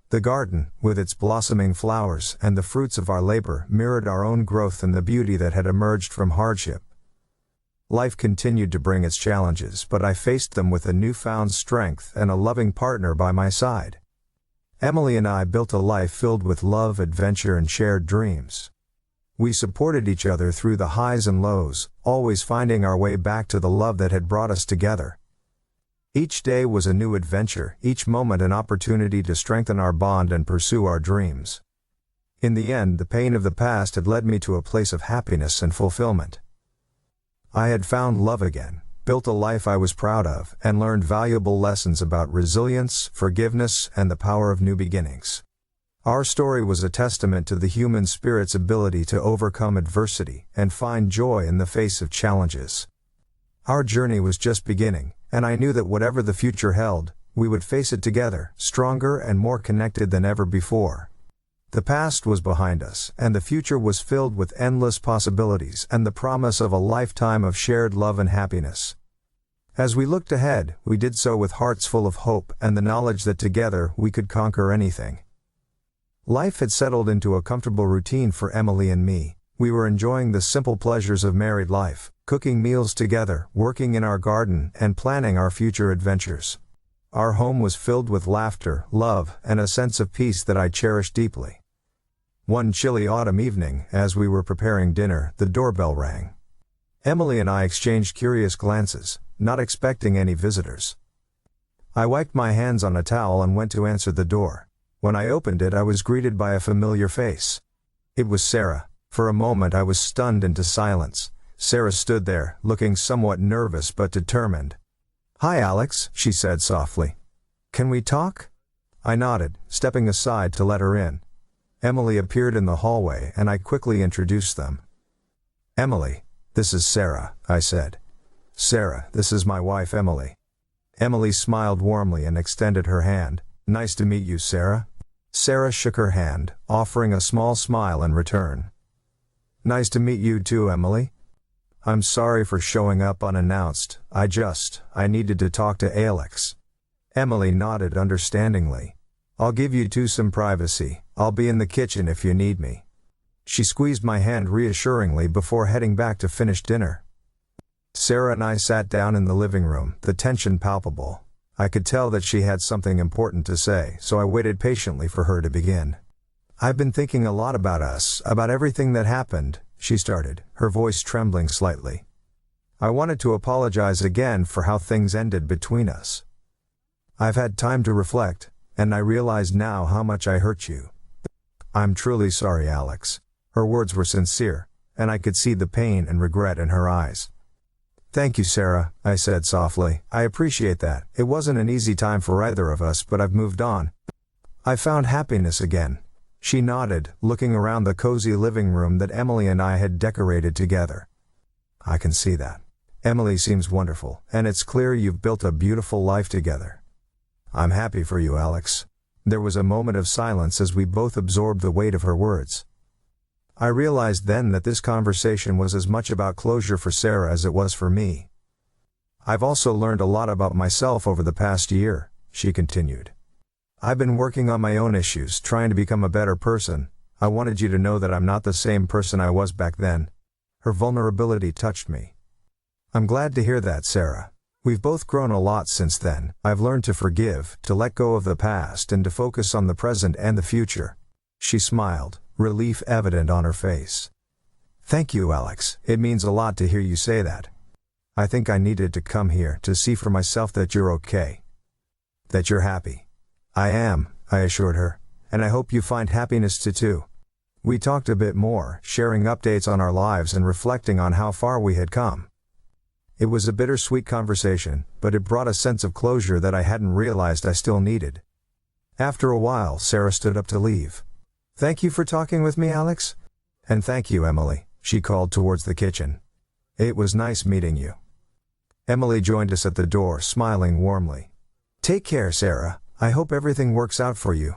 The garden, with its blossoming flowers and the fruits of our labor, mirrored our own growth and the beauty that had emerged from hardship. Life continued to bring its challenges, but I faced them with a newfound strength and a loving partner by my side. Emily and I built a life filled with love, adventure, and shared dreams. We supported each other through the highs and lows, always finding our way back to the love that had brought us together. Each day was a new adventure, each moment an opportunity to strengthen our bond and pursue our dreams. In the end, the pain of the past had led me to a place of happiness and fulfillment. I had found love again, built a life I was proud of, and learned valuable lessons about resilience, forgiveness, and the power of new beginnings. Our story was a testament to the human spirit's ability to overcome adversity and find joy in the face of challenges. Our journey was just beginning, and I knew that whatever the future held, we would face it together, stronger and more connected than ever before. The past was behind us, and the future was filled with endless possibilities and the promise of a lifetime of shared love and happiness. As we looked ahead, we did so with hearts full of hope and the knowledge that together we could conquer anything. Life had settled into a comfortable routine for Emily and me. We were enjoying the simple pleasures of married life, cooking meals together, working in our garden, and planning our future adventures. Our home was filled with laughter, love, and a sense of peace that I cherished deeply. One chilly autumn evening, as we were preparing dinner, the doorbell rang. Emily and I exchanged curious glances, not expecting any visitors. I wiped my hands on a towel and went to answer the door. When I opened it, I was greeted by a familiar face. It was Sarah. For a moment I was stunned into silence. Sarah stood there, looking somewhat nervous but determined. "Hi Alex," she said softly. "Can we talk?" I nodded, stepping aside to let her in. Emily appeared in the hallway and I quickly introduced them. "Emily, this is Sarah," I said. "Sarah, this is my wife Emily." Emily smiled warmly and extended her hand. Nice to meet you, Sarah. Sarah shook her hand, offering a small smile in return. Nice to meet you too, Emily. I'm sorry for showing up unannounced, I needed to talk to Alex. Emily nodded understandingly. I'll give you two some privacy, I'll be in the kitchen if you need me. She squeezed my hand reassuringly before heading back to finish dinner. Sarah and I sat down in the living room, the tension palpable. I could tell that she had something important to say, so I waited patiently for her to begin. I've been thinking a lot about us, about everything that happened, she started, her voice trembling slightly. I wanted to apologize again for how things ended between us. I've had time to reflect, and I realize now how much I hurt you. I'm truly sorry, Alex. Her words were sincere, and I could see the pain and regret in her eyes. Thank you, Sarah, I said softly. I appreciate that. It wasn't an easy time for either of us, but I've moved on. I found happiness again. She nodded, looking around the cozy living room that Emily and I had decorated together. I can see that. Emily seems wonderful, and it's clear you've built a beautiful life together. I'm happy for you, Alex. There was a moment of silence as we both absorbed the weight of her words. I realized then that this conversation was as much about closure for Sarah as it was for me. I've also learned a lot about myself over the past year, she continued. I've been working on my own issues, trying to become a better person. I wanted you to know that I'm not the same person I was back then. Her vulnerability touched me. I'm glad to hear that, Sarah. We've both grown a lot since then. I've learned to forgive, to let go of the past, and to focus on the present and the future. She smiled, relief evident on her face. Thank you, Alex. It means a lot to hear you say that. I think I needed to come here to see for myself that you're okay. That you're happy. I am, I assured her, and I hope you find happiness too. We talked a bit more, sharing updates on our lives and reflecting on how far we had come. It was a bittersweet conversation, but it brought a sense of closure that I hadn't realized I still needed. After a while, Sarah stood up to leave. Thank you for talking with me, Alex. And thank you, Emily, she called towards the kitchen. It was nice meeting you. Emily joined us at the door, smiling warmly. Take care, Sarah. I hope everything works out for you.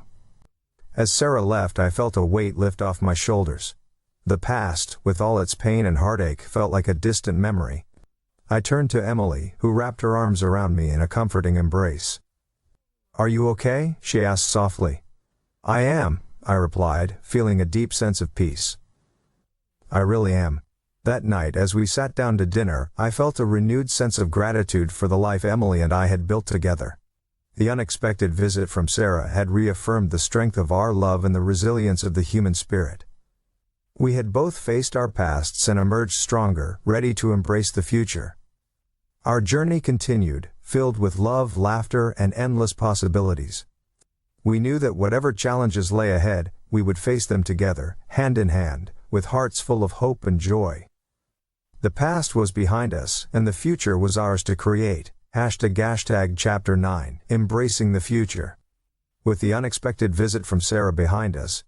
As Sarah left, I felt a weight lift off my shoulders. The past, with all its pain and heartache, felt like a distant memory. I turned to Emily, who wrapped her arms around me in a comforting embrace. Are you okay? She asked softly. I am, I replied, feeling a deep sense of peace. I really am. That night, as we sat down to dinner, I felt a renewed sense of gratitude for the life Emily and I had built together. The unexpected visit from Sarah had reaffirmed the strength of our love and the resilience of the human spirit. We had both faced our pasts and emerged stronger, ready to embrace the future. Our journey continued, filled with love, laughter, and endless possibilities. We knew that whatever challenges lay ahead, we would face them together, hand in hand, with hearts full of hope and joy. The past was behind us, and the future was ours to create. ## Chapter 9, Embracing the Future. With the unexpected visit from Sarah behind us,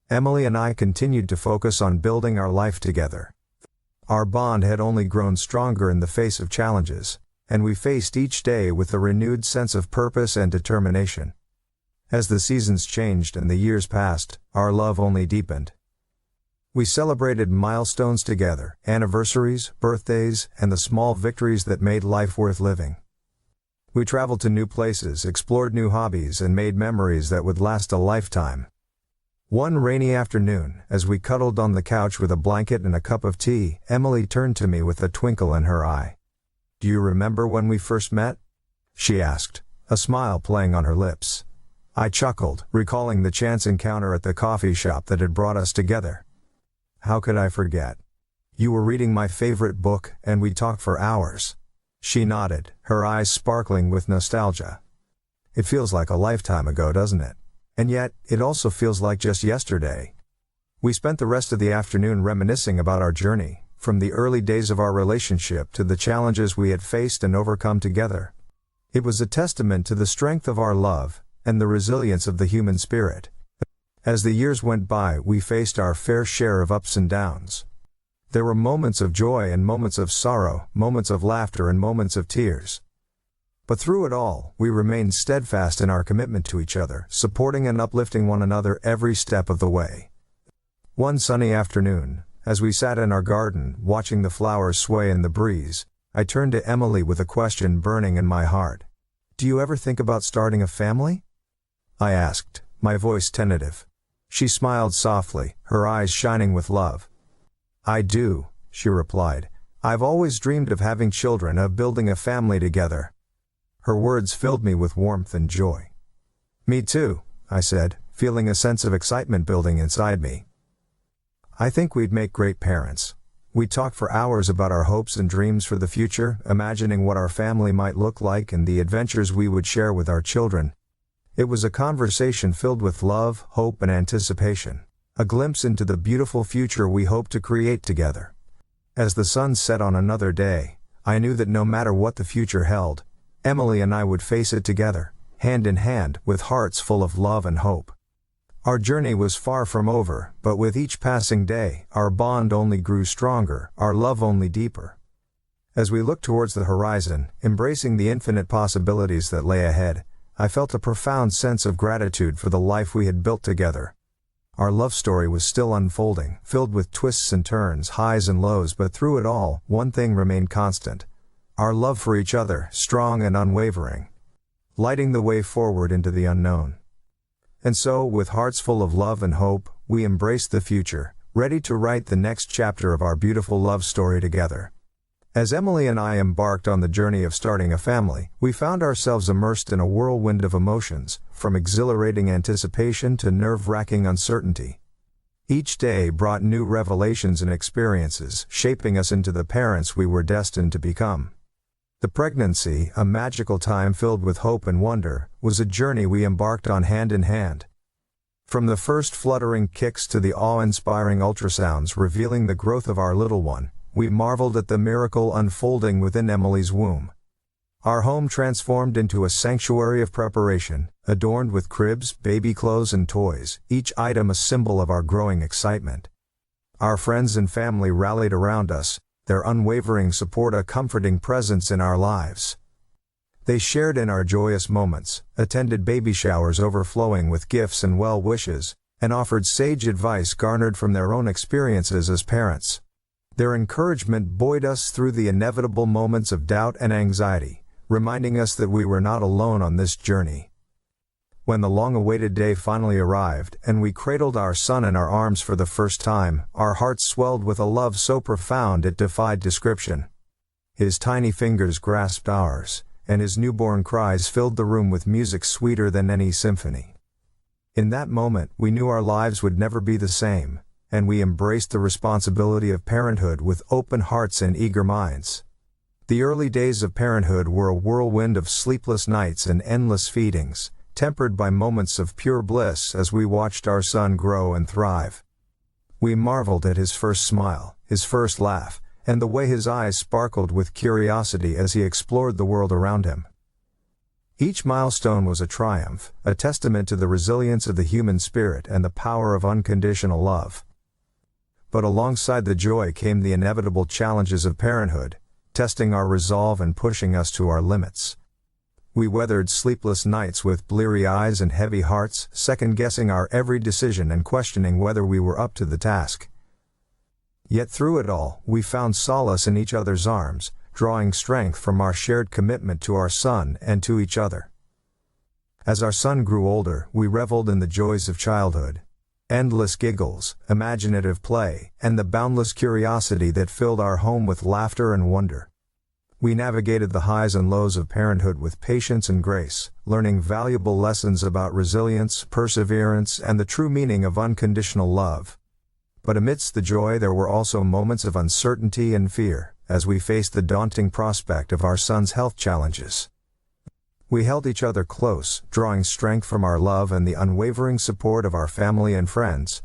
Emily and I continued to focus on building our life together. Our bond had only grown stronger in the face of challenges, and we faced each day with a renewed sense of purpose and determination. As the seasons changed and the years passed, our love only deepened. We celebrated milestones together, anniversaries, birthdays, and the small victories that made life worth living. We traveled to new places, explored new hobbies, and made memories that would last a lifetime. One rainy afternoon, as we cuddled on the couch with a blanket and a cup of tea, Emily turned to me with a twinkle in her eye. Do you remember when we first met? She asked, a smile playing on her lips. I chuckled, recalling the chance encounter at the coffee shop that had brought us together. How could I forget? You were reading my favorite book, and we talked for hours. She nodded, her eyes sparkling with nostalgia. It feels like a lifetime ago, doesn't it? And yet, it also feels like just yesterday. We spent the rest of the afternoon reminiscing about our journey, from the early days of our relationship to the challenges we had faced and overcome together. It was a testament to the strength of our love, and the resilience of the human spirit. As the years went by, we faced our fair share of ups and downs. There were moments of joy and moments of sorrow, moments of laughter and moments of tears. But through it all, we remained steadfast in our commitment to each other, supporting and uplifting one another every step of the way. One sunny afternoon, as we sat in our garden, watching the flowers sway in the breeze, I turned to Emily with a question burning in my heart. "Do you ever think about starting a family?" I asked, my voice tentative. She smiled softly, her eyes shining with love. "I do," she replied. "I've always dreamed of having children, of building a family together." Her words filled me with warmth and joy. "Me too," I said, feeling a sense of excitement building inside me. "I think we'd make great parents." We talked for hours about our hopes and dreams for the future, imagining what our family might look like and the adventures we would share with our children. It was a conversation filled with love, hope, and anticipation, a glimpse into the beautiful future we hoped to create together. As the sun set on another day, I knew that no matter what the future held, Emily and I would face it together, hand in hand, with hearts full of love and hope. Our journey was far from over, but with each passing day, our bond only grew stronger, our love only deeper. As we looked towards the horizon, embracing the infinite possibilities that lay ahead, I felt a profound sense of gratitude for the life we had built together. Our love story was still unfolding, filled with twists and turns, highs and lows, but through it all, one thing remained constant: our love for each other, strong and unwavering, lighting the way forward into the unknown. And so, with hearts full of love and hope, we embraced the future, ready to write the next chapter of our beautiful love story together. As Emily and I embarked on the journey of starting a family, we found ourselves immersed in a whirlwind of emotions, from exhilarating anticipation to nerve-wracking uncertainty. Each day brought new revelations and experiences, shaping us into the parents we were destined to become. The pregnancy, a magical time filled with hope and wonder, was a journey we embarked on hand in hand. From the first fluttering kicks to the awe-inspiring ultrasounds revealing the growth of our little one, we marveled at the miracle unfolding within Emily's womb. Our home transformed into a sanctuary of preparation, adorned with cribs, baby clothes and toys, each item a symbol of our growing excitement. Our friends and family rallied around us, their unwavering support a comforting presence in our lives. They shared in our joyous moments, attended baby showers overflowing with gifts and well wishes, and offered sage advice garnered from their own experiences as parents. Their encouragement buoyed us through the inevitable moments of doubt and anxiety, reminding us that we were not alone on this journey. When the long-awaited day finally arrived, and we cradled our son in our arms for the first time, our hearts swelled with a love so profound it defied description. His tiny fingers grasped ours, and his newborn cries filled the room with music sweeter than any symphony. In that moment, we knew our lives would never be the same, and we embraced the responsibility of parenthood with open hearts and eager minds. The early days of parenthood were a whirlwind of sleepless nights and endless feedings, tempered by moments of pure bliss as we watched our son grow and thrive. We marveled at his first smile, his first laugh, and the way his eyes sparkled with curiosity as he explored the world around him. Each milestone was a triumph, a testament to the resilience of the human spirit and the power of unconditional love. But alongside the joy came the inevitable challenges of parenthood, testing our resolve and pushing us to our limits. We weathered sleepless nights with bleary eyes and heavy hearts, second-guessing our every decision and questioning whether we were up to the task. Yet through it all, we found solace in each other's arms, drawing strength from our shared commitment to our son and to each other. As our son grew older, we reveled in the joys of childhood. Endless giggles, imaginative play, and the boundless curiosity that filled our home with laughter and wonder. We navigated the highs and lows of parenthood with patience and grace, learning valuable lessons about resilience, perseverance, and the true meaning of unconditional love. But amidst the joy there were also moments of uncertainty and fear, as we faced the daunting prospect of our son's health challenges. We held each other close, drawing strength from our love and the unwavering support of our family and friends.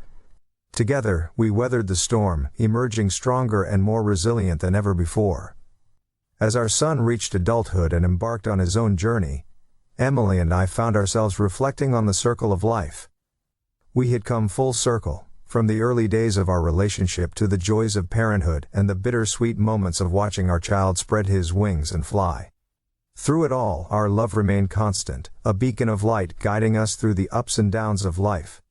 Together, we weathered the storm, emerging stronger and more resilient than ever before. As our son reached adulthood and embarked on his own journey, Emily and I found ourselves reflecting on the circle of life. We had come full circle, from the early days of our relationship to the joys of parenthood and the bittersweet moments of watching our child spread his wings and fly. Through it all, our love remained constant, a beacon of light guiding us through the ups and downs of life.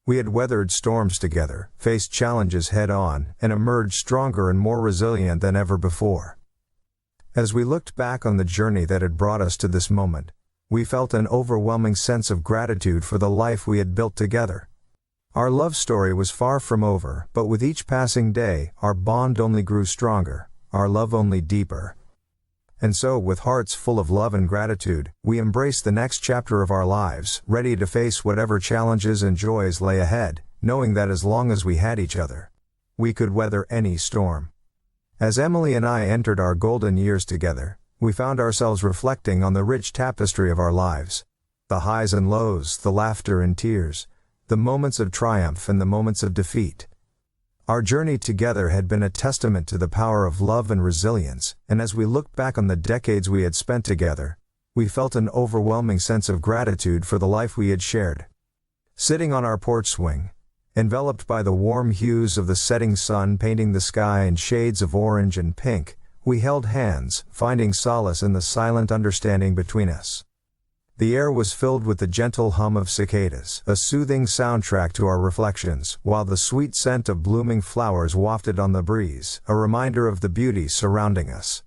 We had weathered storms together, faced challenges head-on, and emerged stronger and more resilient than ever before. As we looked back on the journey that had brought us to this moment, we felt an overwhelming sense of gratitude for the life we had built together. Our love story was far from over, but with each passing day, our bond only grew stronger, our love only deeper. And so, with hearts full of love and gratitude, we embraced the next chapter of our lives, ready to face whatever challenges and joys lay ahead, knowing that as long as we had each other, we could weather any storm. As Emily and I entered our golden years together, we found ourselves reflecting on the rich tapestry of our lives. The highs and lows, the laughter and tears, the moments of triumph and the moments of defeat. Our journey together had been a testament to the power of love and resilience, and as we looked back on the decades we had spent together, we felt an overwhelming sense of gratitude for the life we had shared. Sitting on our porch swing, enveloped by the warm hues of the setting sun painting the sky in shades of orange and pink, we held hands, finding solace in the silent understanding between us. The air was filled with the gentle hum of cicadas, a soothing soundtrack to our reflections, while the sweet scent of blooming flowers wafted on the breeze, a reminder of the beauty surrounding us.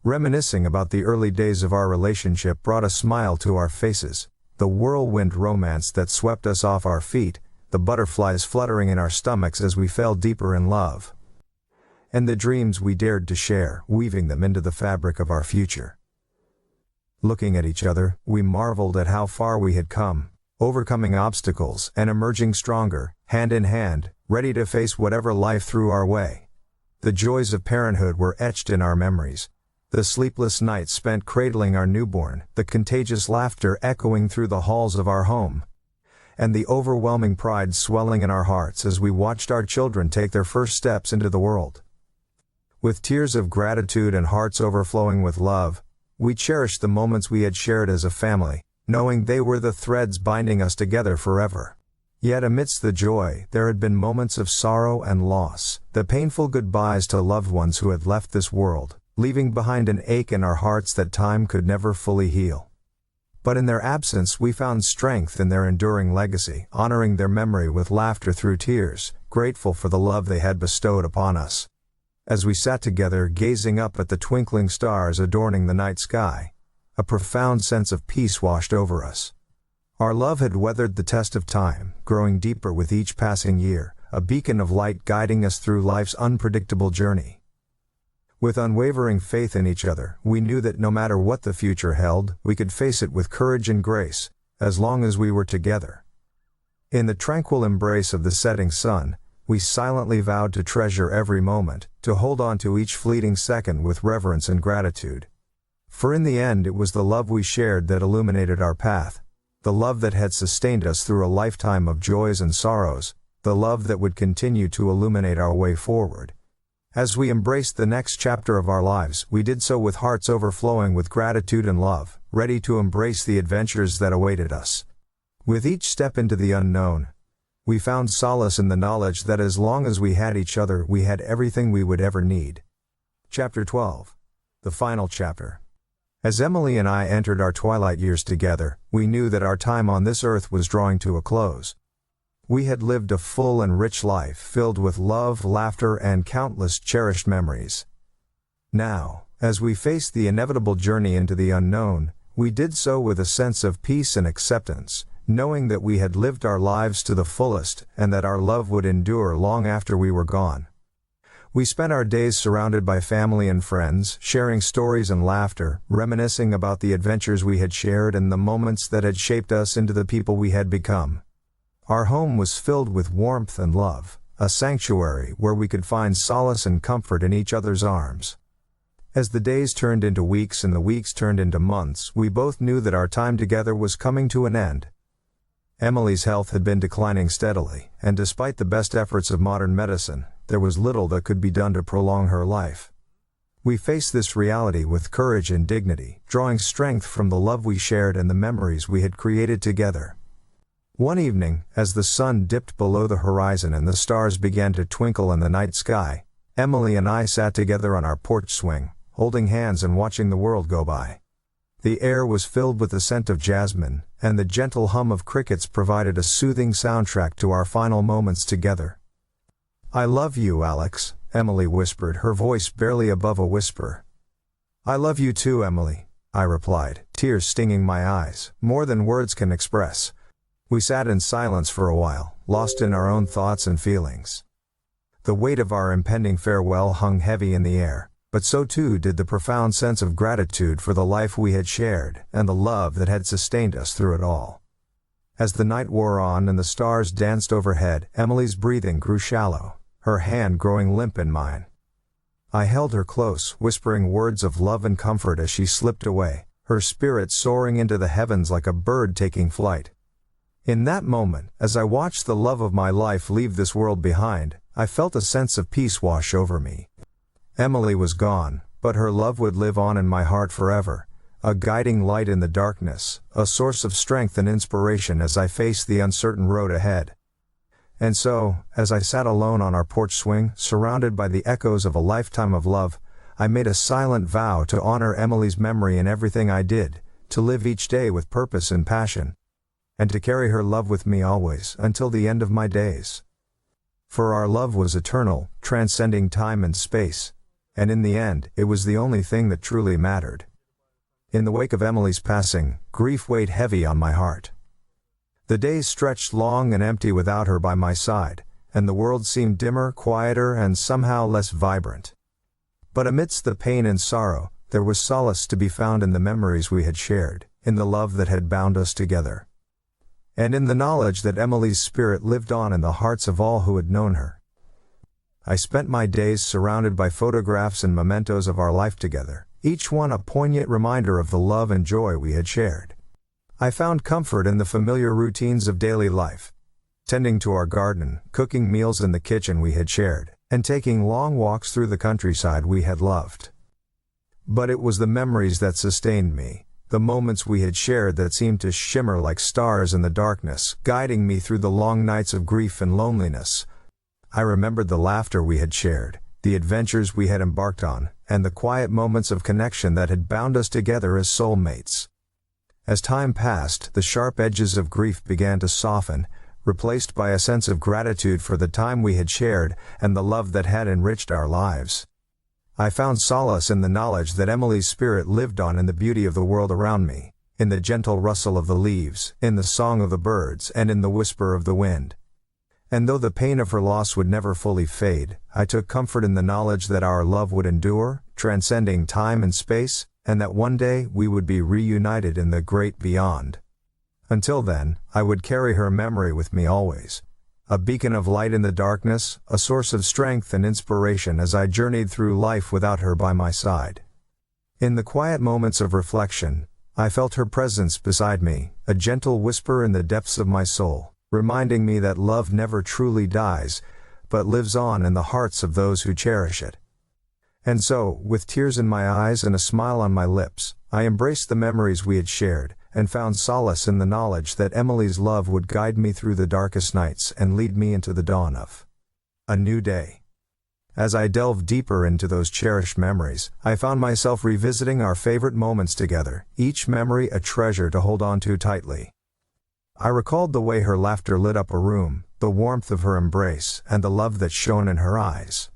Reminiscing about the early days of our relationship brought a smile to our faces, the whirlwind romance that swept us off our feet, the butterflies fluttering in our stomachs as we fell deeper in love. And the dreams we dared to share, weaving them into the fabric of our future. Looking at each other, we marveled at how far we had come, overcoming obstacles and emerging stronger, hand in hand, ready to face whatever life threw our way. The joys of parenthood were etched in our memories, the sleepless nights spent cradling our newborn, the contagious laughter echoing through the halls of our home, and the overwhelming pride swelling in our hearts as we watched our children take their first steps into the world. With tears of gratitude and hearts overflowing with love, we cherished the moments we had shared as a family, knowing they were the threads binding us together forever. Yet amidst the joy, there had been moments of sorrow and loss, the painful goodbyes to loved ones who had left this world, leaving behind an ache in our hearts that time could never fully heal. But in their absence we found strength in their enduring legacy, honoring their memory with laughter through tears, grateful for the love they had bestowed upon us. As we sat together gazing up at the twinkling stars adorning the night sky, a profound sense of peace washed over us. Our love had weathered the test of time, growing deeper with each passing year, a beacon of light guiding us through life's unpredictable journey. With unwavering faith in each other, we knew that no matter what the future held, we could face it with courage and grace, as long as we were together. In the tranquil embrace of the setting sun, we silently vowed to treasure every moment, to hold on to each fleeting second with reverence and gratitude. For in the end it was the love we shared that illuminated our path, the love that had sustained us through a lifetime of joys and sorrows, the love that would continue to illuminate our way forward. As we embraced the next chapter of our lives, we did so with hearts overflowing with gratitude and love, ready to embrace the adventures that awaited us. With each step into the unknown, we found solace in the knowledge that as long as we had each other, we had everything we would ever need. Chapter 12. The final chapter. As Emily and I entered our twilight years together, we knew that our time on this earth was drawing to a close. We had lived a full and rich life filled with love, laughter, and countless cherished memories. Now, as we faced the inevitable journey into the unknown, we did so with a sense of peace and acceptance, knowing that we had lived our lives to the fullest and that our love would endure long after we were gone. We spent our days surrounded by family and friends, sharing stories and laughter, reminiscing about the adventures we had shared and the moments that had shaped us into the people we had become. Our home was filled with warmth and love, a sanctuary where we could find solace and comfort in each other's arms. As the days turned into weeks and the weeks turned into months, we both knew that our time together was coming to an end. Emily's health had been declining steadily, and despite the best efforts of modern medicine, there was little that could be done to prolong her life. We faced this reality with courage and dignity, drawing strength from the love we shared and the memories we had created together. One evening, as the sun dipped below the horizon and the stars began to twinkle in the night sky, Emily and I sat together on our porch swing, holding hands and watching the world go by. The air was filled with the scent of jasmine, and the gentle hum of crickets provided a soothing soundtrack to our final moments together. "I love you, Alex," Emily whispered, her voice barely above a whisper. "I love you too, Emily," I replied, tears stinging my eyes, more than words can express. We sat in silence for a while, lost in our own thoughts and feelings. The weight of our impending farewell hung heavy in the air, but so too did the profound sense of gratitude for the life we had shared, and the love that had sustained us through it all. As the night wore on and the stars danced overhead, Emily's breathing grew shallow, her hand growing limp in mine. I held her close, whispering words of love and comfort as she slipped away, her spirit soaring into the heavens like a bird taking flight. In that moment, as I watched the love of my life leave this world behind, I felt a sense of peace wash over me. Emily was gone, but her love would live on in my heart forever, a guiding light in the darkness, a source of strength and inspiration as I faced the uncertain road ahead. And so, as I sat alone on our porch swing, surrounded by the echoes of a lifetime of love, I made a silent vow to honor Emily's memory in everything I did, to live each day with purpose and passion, and to carry her love with me always, until the end of my days. For our love was eternal, transcending time and space, and in the end, it was the only thing that truly mattered. In the wake of Emily's passing, grief weighed heavy on my heart. The days stretched long and empty without her by my side, and the world seemed dimmer, quieter, and somehow less vibrant. But amidst the pain and sorrow, there was solace to be found in the memories we had shared, in the love that had bound us together, and in the knowledge that Emily's spirit lived on in the hearts of all who had known her. I spent my days surrounded by photographs and mementos of our life together, each one a poignant reminder of the love and joy we had shared. I found comfort in the familiar routines of daily life, tending to our garden, cooking meals in the kitchen we had shared, and taking long walks through the countryside we had loved. But it was the memories that sustained me, the moments we had shared that seemed to shimmer like stars in the darkness, guiding me through the long nights of grief and loneliness. I remembered the laughter we had shared, the adventures we had embarked on, and the quiet moments of connection that had bound us together as soulmates. As time passed, the sharp edges of grief began to soften, replaced by a sense of gratitude for the time we had shared and the love that had enriched our lives. I found solace in the knowledge that Emily's spirit lived on in the beauty of the world around me, in the gentle rustle of the leaves, in the song of the birds, and in the whisper of the wind. And though the pain of her loss would never fully fade, I took comfort in the knowledge that our love would endure, transcending time and space, and that one day we would be reunited in the great beyond. Until then, I would carry her memory with me always, a beacon of light in the darkness, a source of strength and inspiration as I journeyed through life without her by my side. In the quiet moments of reflection, I felt her presence beside me, a gentle whisper in the depths of my soul, reminding me that love never truly dies, but lives on in the hearts of those who cherish it. And so, with tears in my eyes and a smile on my lips, I embraced the memories we had shared, and found solace in the knowledge that Emily's love would guide me through the darkest nights and lead me into the dawn of a new day. As I delved deeper into those cherished memories, I found myself revisiting our favorite moments together, each memory a treasure to hold on to tightly. I recalled the way her laughter lit up a room, the warmth of her embrace, and the love that shone in her eyes.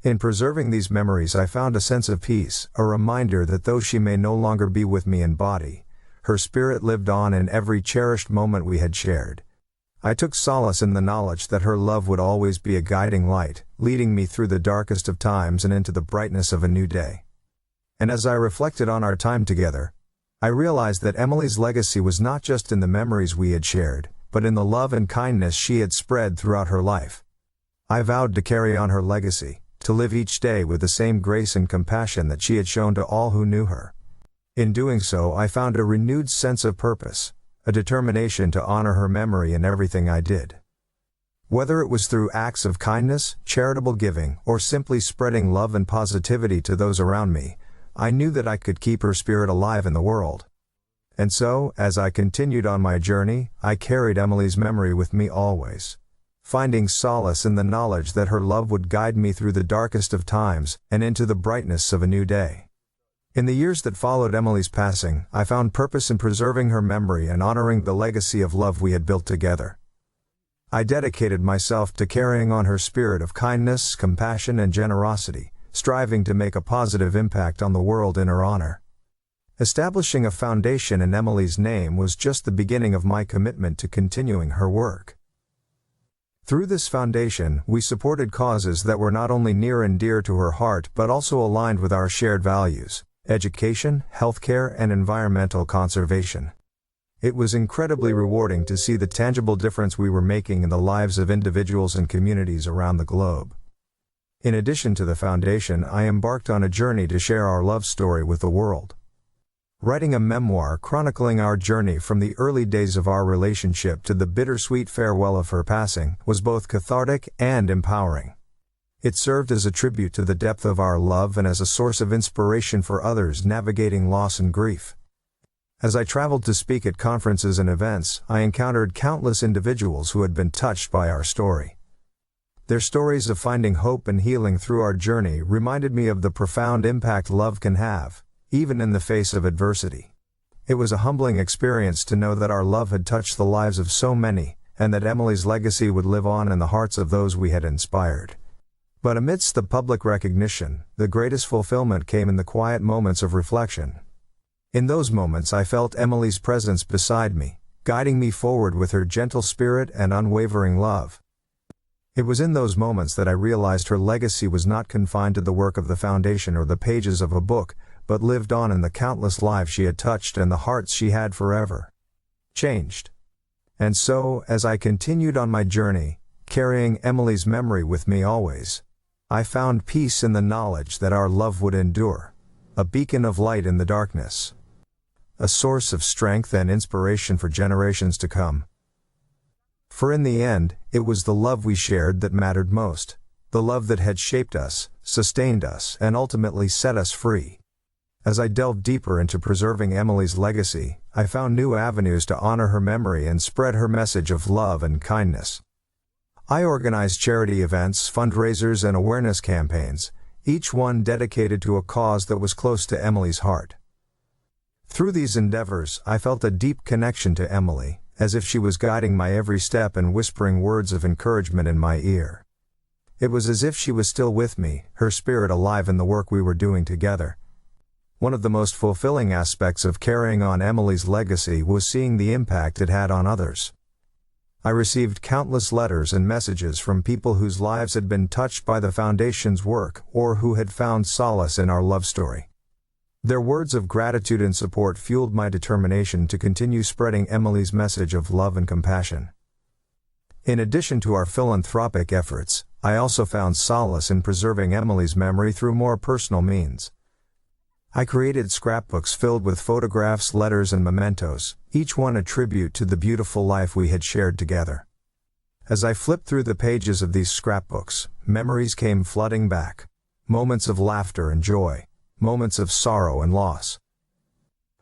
In preserving these memories, I found a sense of peace, a reminder that though she may no longer be with me in body, her spirit lived on in every cherished moment we had shared. I took solace in the knowledge that her love would always be a guiding light, leading me through the darkest of times and into the brightness of a new day. And as I reflected on our time together, I realized that Emily's legacy was not just in the memories we had shared, but in the love and kindness she had spread throughout her life. I vowed to carry on her legacy, to live each day with the same grace and compassion that she had shown to all who knew her. In doing so, I found a renewed sense of purpose, a determination to honor her memory in everything I did. Whether it was through acts of kindness, charitable giving, or simply spreading love and positivity to those around me, I knew that I could keep her spirit alive in the world. And so, as I continued on my journey, I carried Emily's memory with me always, finding solace in the knowledge that her love would guide me through the darkest of times and into the brightness of a new day. In the years that followed Emily's passing, I found purpose in preserving her memory and honoring the legacy of love we had built together. I dedicated myself to carrying on her spirit of kindness, compassion, and generosity, striving to make a positive impact on the world in her honor. Establishing a foundation in Emily's name was just the beginning of my commitment to continuing her work. Through this foundation, we supported causes that were not only near and dear to her heart but also aligned with our shared values: education, healthcare, and environmental conservation. It was incredibly rewarding to see the tangible difference we were making in the lives of individuals and communities around the globe. In addition to the foundation, I embarked on a journey to share our love story with the world. Writing a memoir chronicling our journey from the early days of our relationship to the bittersweet farewell of her passing was both cathartic and empowering. It served as a tribute to the depth of our love and as a source of inspiration for others navigating loss and grief. As I traveled to speak at conferences and events, I encountered countless individuals who had been touched by our story. Their stories of finding hope and healing through our journey reminded me of the profound impact love can have, even in the face of adversity. It was a humbling experience to know that our love had touched the lives of so many, and that Emily's legacy would live on in the hearts of those we had inspired. But amidst the public recognition, the greatest fulfillment came in the quiet moments of reflection. In those moments I felt Emily's presence beside me, guiding me forward with her gentle spirit and unwavering love. It was in those moments that I realized her legacy was not confined to the work of the foundation or the pages of a book, but lived on in the countless lives she had touched and the hearts she had forever changed. And so, as I continued on my journey, carrying Emily's memory with me always, I found peace in the knowledge that our love would endure, a beacon of light in the darkness, a source of strength and inspiration for generations to come. For in the end, it was the love we shared that mattered most, the love that had shaped us, sustained us, and ultimately set us free. As I delved deeper into preserving Emily's legacy, I found new avenues to honor her memory and spread her message of love and kindness. I organized charity events, fundraisers, and awareness campaigns, each one dedicated to a cause that was close to Emily's heart. Through these endeavors, I felt a deep connection to Emily, as if she was guiding my every step and whispering words of encouragement in my ear. It was as if she was still with me, her spirit alive in the work we were doing together. One of the most fulfilling aspects of carrying on Emily's legacy was seeing the impact it had on others. I received countless letters and messages from people whose lives had been touched by the Foundation's work or who had found solace in our love story. Their words of gratitude and support fueled my determination to continue spreading Emily's message of love and compassion. In addition to our philanthropic efforts, I also found solace in preserving Emily's memory through more personal means. I created scrapbooks filled with photographs, letters, and mementos, each one a tribute to the beautiful life we had shared together. As I flipped through the pages of these scrapbooks, memories came flooding back. Moments of laughter and joy, moments of sorrow and loss.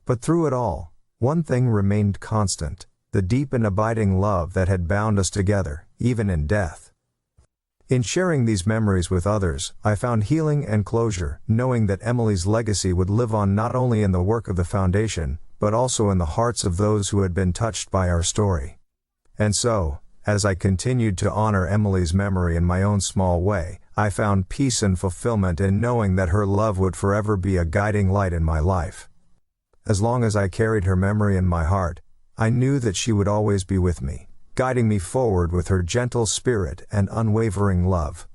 But through it all, one thing remained constant: the deep and abiding love that had bound us together, even in death. In sharing these memories with others, I found healing and closure, knowing that Emily's legacy would live on not only in the work of the Foundation, but also in the hearts of those who had been touched by our story. And so, as I continued to honor Emily's memory in my own small way, I found peace and fulfillment in knowing that her love would forever be a guiding light in my life. As long as I carried her memory in my heart, I knew that she would always be with me, guiding me forward with her gentle spirit and unwavering love.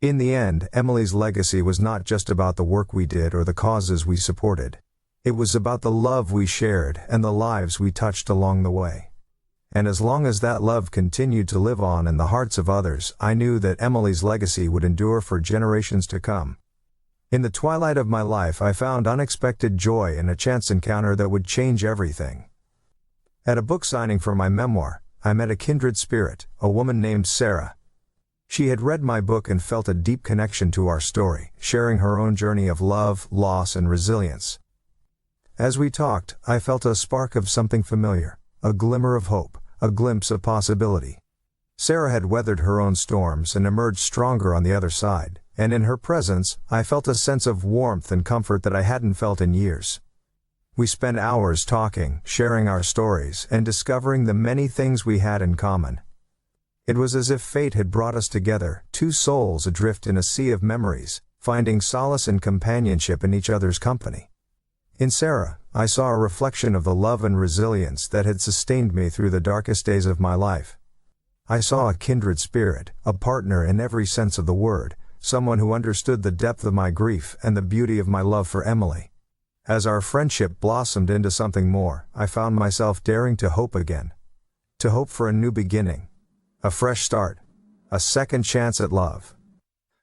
In the end, Emily's legacy was not just about the work we did or the causes we supported. It was about the love we shared and the lives we touched along the way. And as long as that love continued to live on in the hearts of others, I knew that Emily's legacy would endure for generations to come. In the twilight of my life, I found unexpected joy in a chance encounter that would change everything. At a book signing for my memoir, I met a kindred spirit, a woman named Sarah. She had read my book and felt a deep connection to our story, sharing her own journey of love, loss, and resilience. As we talked, I felt a spark of something familiar, a glimmer of hope, a glimpse of possibility. Sarah had weathered her own storms and emerged stronger on the other side, and in her presence, I felt a sense of warmth and comfort that I hadn't felt in years. We spent hours talking, sharing our stories, and discovering the many things we had in common. It was as if fate had brought us together, two souls adrift in a sea of memories, finding solace and companionship in each other's company. In Sarah, I saw a reflection of the love and resilience that had sustained me through the darkest days of my life. I saw a kindred spirit, a partner in every sense of the word, someone who understood the depth of my grief and the beauty of my love for Emily. As our friendship blossomed into something more, I found myself daring to hope again. To hope for a new beginning. A fresh start. A second chance at love.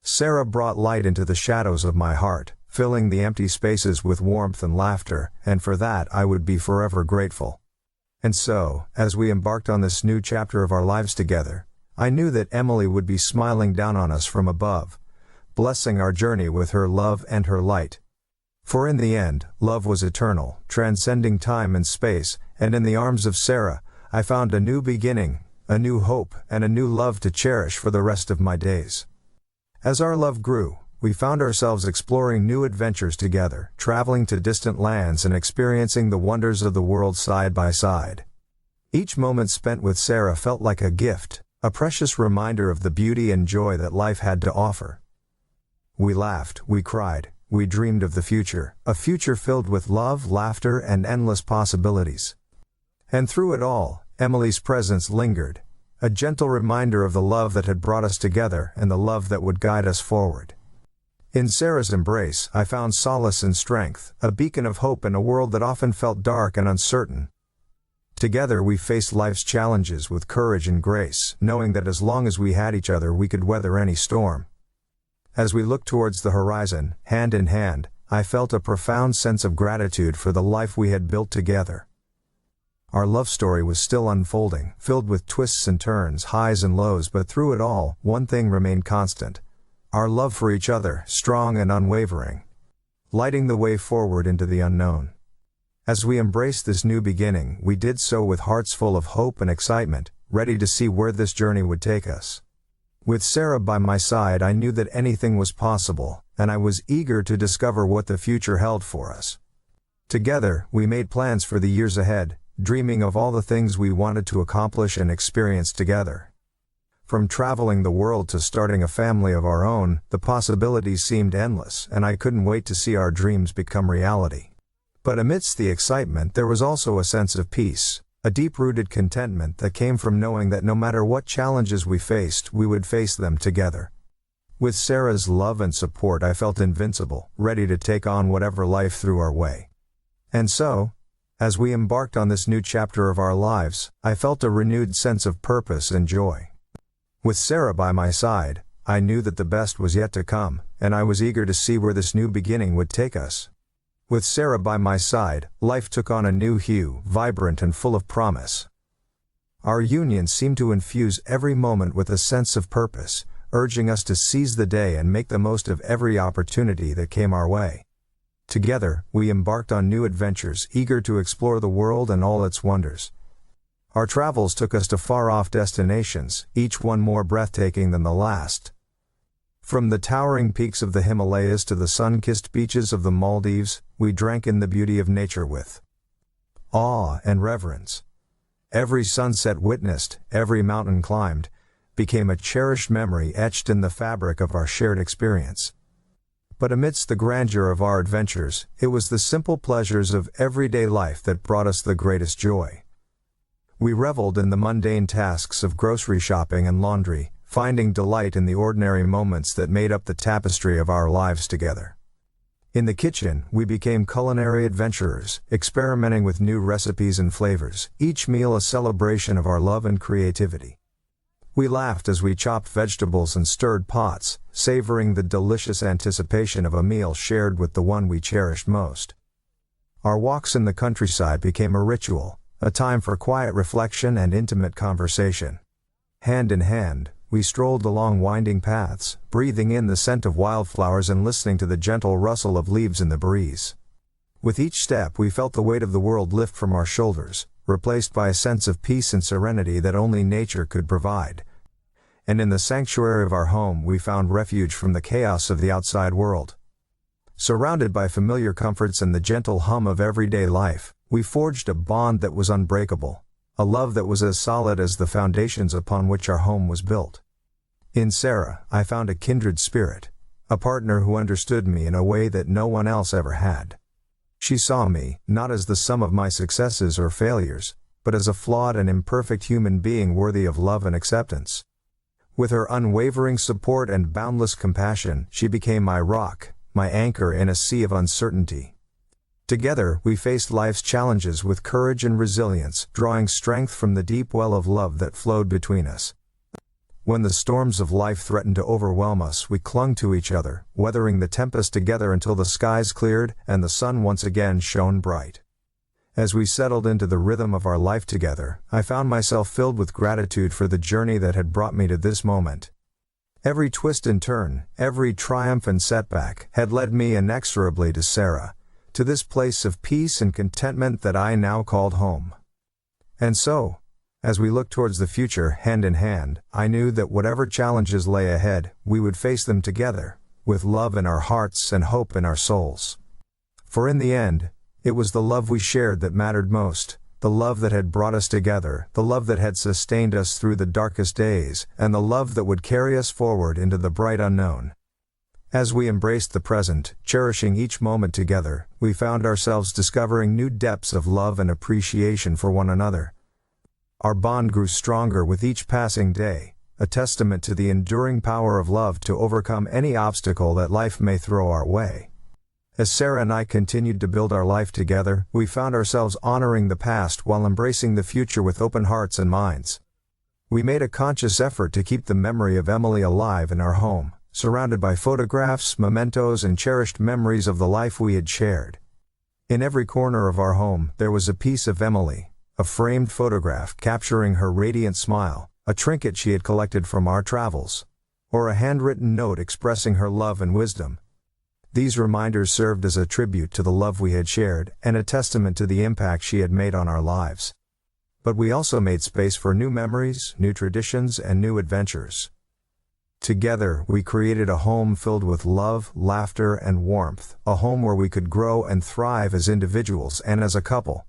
Sarah brought light into the shadows of my heart, filling the empty spaces with warmth and laughter, and for that I would be forever grateful. And so, as we embarked on this new chapter of our lives together, I knew that Emily would be smiling down on us from above, blessing our journey with her love and her light. For in the end, love was eternal, transcending time and space, and in the arms of Sarah, I found a new beginning, a new hope, and a new love to cherish for the rest of my days. As our love grew, we found ourselves exploring new adventures together, traveling to distant lands and experiencing the wonders of the world side by side. Each moment spent with Sarah felt like a gift, a precious reminder of the beauty and joy that life had to offer. We laughed, we cried, we dreamed of the future, a future filled with love, laughter, and endless possibilities. And through it all, Emily's presence lingered, a gentle reminder of the love that had brought us together and the love that would guide us forward. In Sarah's embrace, I found solace and strength, a beacon of hope in a world that often felt dark and uncertain. Together we faced life's challenges with courage and grace, knowing that as long as we had each other we could weather any storm. As we looked towards the horizon, hand in hand, I felt a profound sense of gratitude for the life we had built together. Our love story was still unfolding, filled with twists and turns, highs and lows, but through it all, one thing remained constant. Our love for each other, strong and unwavering, lighting the way forward into the unknown. As we embraced this new beginning, we did so with hearts full of hope and excitement, ready to see where this journey would take us. With Sarah by my side, I knew that anything was possible, and I was eager to discover what the future held for us. Together, we made plans for the years ahead, dreaming of all the things we wanted to accomplish and experience together. From traveling the world to starting a family of our own, the possibilities seemed endless, and I couldn't wait to see our dreams become reality. But amidst the excitement there was also a sense of peace, a deep-rooted contentment that came from knowing that no matter what challenges we faced, we would face them together. With Sarah's love and support I felt invincible, ready to take on whatever life threw our way. And so, as we embarked on this new chapter of our lives, I felt a renewed sense of purpose and joy. With Sarah by my side, I knew that the best was yet to come, and I was eager to see where this new beginning would take us. With Sarah by my side, life took on a new hue, vibrant and full of promise. Our union seemed to infuse every moment with a sense of purpose, urging us to seize the day and make the most of every opportunity that came our way. Together, we embarked on new adventures, eager to explore the world and all its wonders. Our travels took us to far-off destinations, each one more breathtaking than the last. From the towering peaks of the Himalayas to the sun-kissed beaches of the Maldives, we drank in the beauty of nature with awe and reverence. Every sunset witnessed, every mountain climbed, became a cherished memory etched in the fabric of our shared experience. But amidst the grandeur of our adventures, it was the simple pleasures of everyday life that brought us the greatest joy. We reveled in the mundane tasks of grocery shopping and laundry, finding delight in the ordinary moments that made up the tapestry of our lives together. In the kitchen, we became culinary adventurers, experimenting with new recipes and flavors, each meal a celebration of our love and creativity. We laughed as we chopped vegetables and stirred pots, savoring the delicious anticipation of a meal shared with the one we cherished most. Our walks in the countryside became a ritual, a time for quiet reflection and intimate conversation. Hand in hand, we strolled along winding paths, breathing in the scent of wildflowers and listening to the gentle rustle of leaves in the breeze. With each step we felt the weight of the world lift from our shoulders, replaced by a sense of peace and serenity that only nature could provide. and in the sanctuary of our home we found refuge from the chaos of the outside world. Surrounded by familiar comforts and the gentle hum of everyday life, we forged a bond that was unbreakable, a love that was as solid as the foundations upon which our home was built. In Sarah, I found a kindred spirit, a partner who understood me in a way that no one else ever had. She saw me, not as the sum of my successes or failures, but as a flawed and imperfect human being worthy of love and acceptance. With her unwavering support and boundless compassion, she became my rock, my anchor in a sea of uncertainty. Together, we faced life's challenges with courage and resilience, drawing strength from the deep well of love that flowed between us. When the storms of life threatened to overwhelm us, we clung to each other, weathering the tempest together until the skies cleared and the sun once again shone bright. As we settled into the rhythm of our life together, I found myself filled with gratitude for the journey that had brought me to this moment. Every twist and turn, every triumph and setback, had led me inexorably to Sarah, to this place of peace and contentment that I now called home. And so, as we looked towards the future hand in hand, I knew that whatever challenges lay ahead, we would face them together, with love in our hearts and hope in our souls. For in the end, it was the love we shared that mattered most, the love that had brought us together, the love that had sustained us through the darkest days, and the love that would carry us forward into the bright unknown. As we embraced the present, cherishing each moment together, we found ourselves discovering new depths of love and appreciation for one another. Our bond grew stronger with each passing day, a testament to the enduring power of love to overcome any obstacle that life may throw our way. As Sarah and I continued to build our life together, we found ourselves honoring the past while embracing the future with open hearts and minds. We made a conscious effort to keep the memory of Emily alive in our home, surrounded by photographs, mementos, and cherished memories of the life we had shared. In every corner of our home, there was a piece of Emily, a framed photograph capturing her radiant smile, a trinket she had collected from our travels, or a handwritten note expressing her love and wisdom. These reminders served as a tribute to the love we had shared and a testament to the impact she had made on our lives. But we also made space for new memories, new traditions, and new adventures. Together, we created a home filled with love, laughter, and warmth, a home where we could grow and thrive as individuals and as a couple.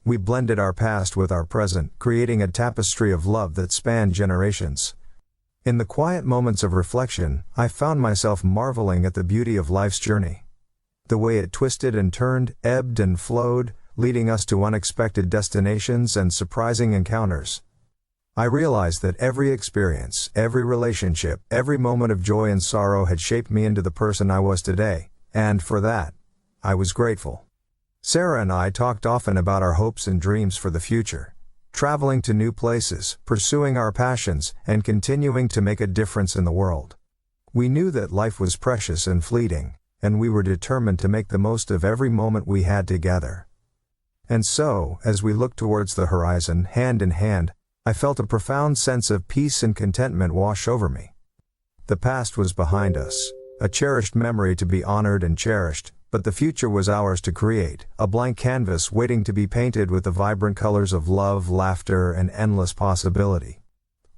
We blended our past with our present, creating a tapestry of love that spanned generations. In the quiet moments of reflection, I found myself marveling at the beauty of life's journey. The way it twisted and turned, ebbed and flowed, leading us to unexpected destinations and surprising encounters. I realized that every experience, every relationship, every moment of joy and sorrow had shaped me into the person I was today, and for that, I was grateful. Sarah and I talked often about our hopes and dreams for the future. Traveling to new places, pursuing our passions, and continuing to make a difference in the world. We knew that life was precious and fleeting, and we were determined to make the most of every moment we had together. And so, as we looked towards the horizon, hand in hand, I felt a profound sense of peace and contentment wash over me. The past was behind us, a cherished memory to be honored and cherished, but the future was ours to create, a blank canvas waiting to be painted with the vibrant colors of love, laughter, and endless possibility.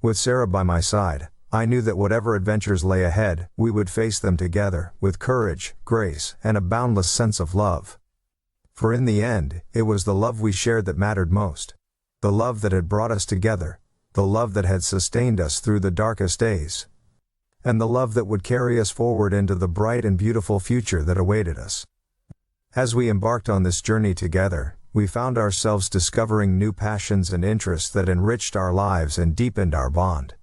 With Sarah by my side, I knew that whatever adventures lay ahead, we would face them together, with courage, grace, and a boundless sense of love. For in the end, it was the love we shared that mattered most. The love that had brought us together, the love that had sustained us through the darkest days, and the love that would carry us forward into the bright and beautiful future that awaited us. As we embarked on this journey together, we found ourselves discovering new passions and interests that enriched our lives and deepened our bond.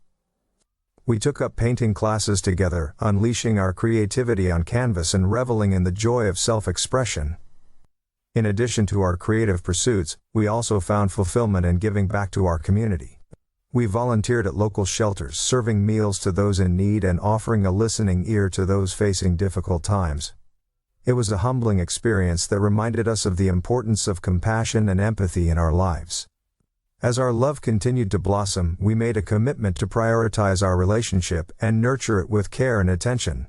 We took up painting classes together, unleashing our creativity on canvas and reveling in the joy of self-expression. In addition to our creative pursuits, we also found fulfillment in giving back to our community. We volunteered at local shelters, serving meals to those in need and offering a listening ear to those facing difficult times. It was a humbling experience that reminded us of the importance of compassion and empathy in our lives. As our love continued to blossom, we made a commitment to prioritize our relationship and nurture it with care and attention.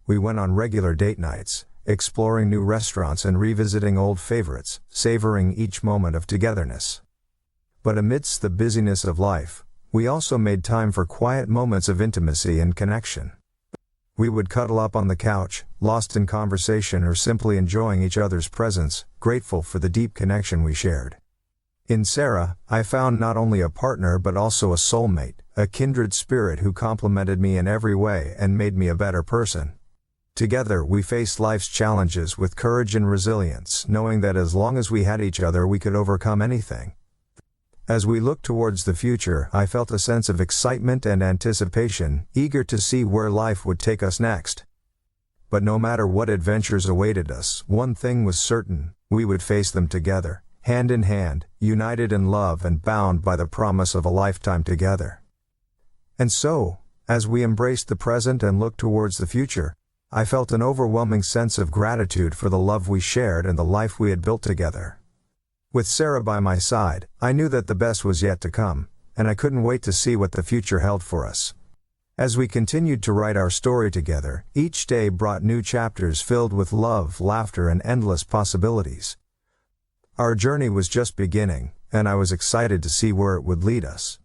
We went on regular date nights, exploring new restaurants and revisiting old favorites, savoring each moment of togetherness. But amidst the busyness of life, we also made time for quiet moments of intimacy and connection. We would cuddle up on the couch, lost in conversation or simply enjoying each other's presence, grateful for the deep connection we shared. In Sarah, I found not only a partner but also a soulmate, a kindred spirit who complemented me in every way and made me a better person. Together we faced life's challenges with courage and resilience, knowing that as long as we had each other we could overcome anything. As we looked towards the future, I felt a sense of excitement and anticipation, eager to see where life would take us next. But no matter what adventures awaited us, one thing was certain: we would face them together, hand in hand, united in love and bound by the promise of a lifetime together. And so, as we embraced the present and looked towards the future, I felt an overwhelming sense of gratitude for the love we shared and the life we had built together. With Sarah by my side, I knew that the best was yet to come, and I couldn't wait to see what the future held for us. As we continued to write our story together, each day brought new chapters filled with love, laughter, and endless possibilities. Our journey was just beginning, and I was excited to see where it would lead us.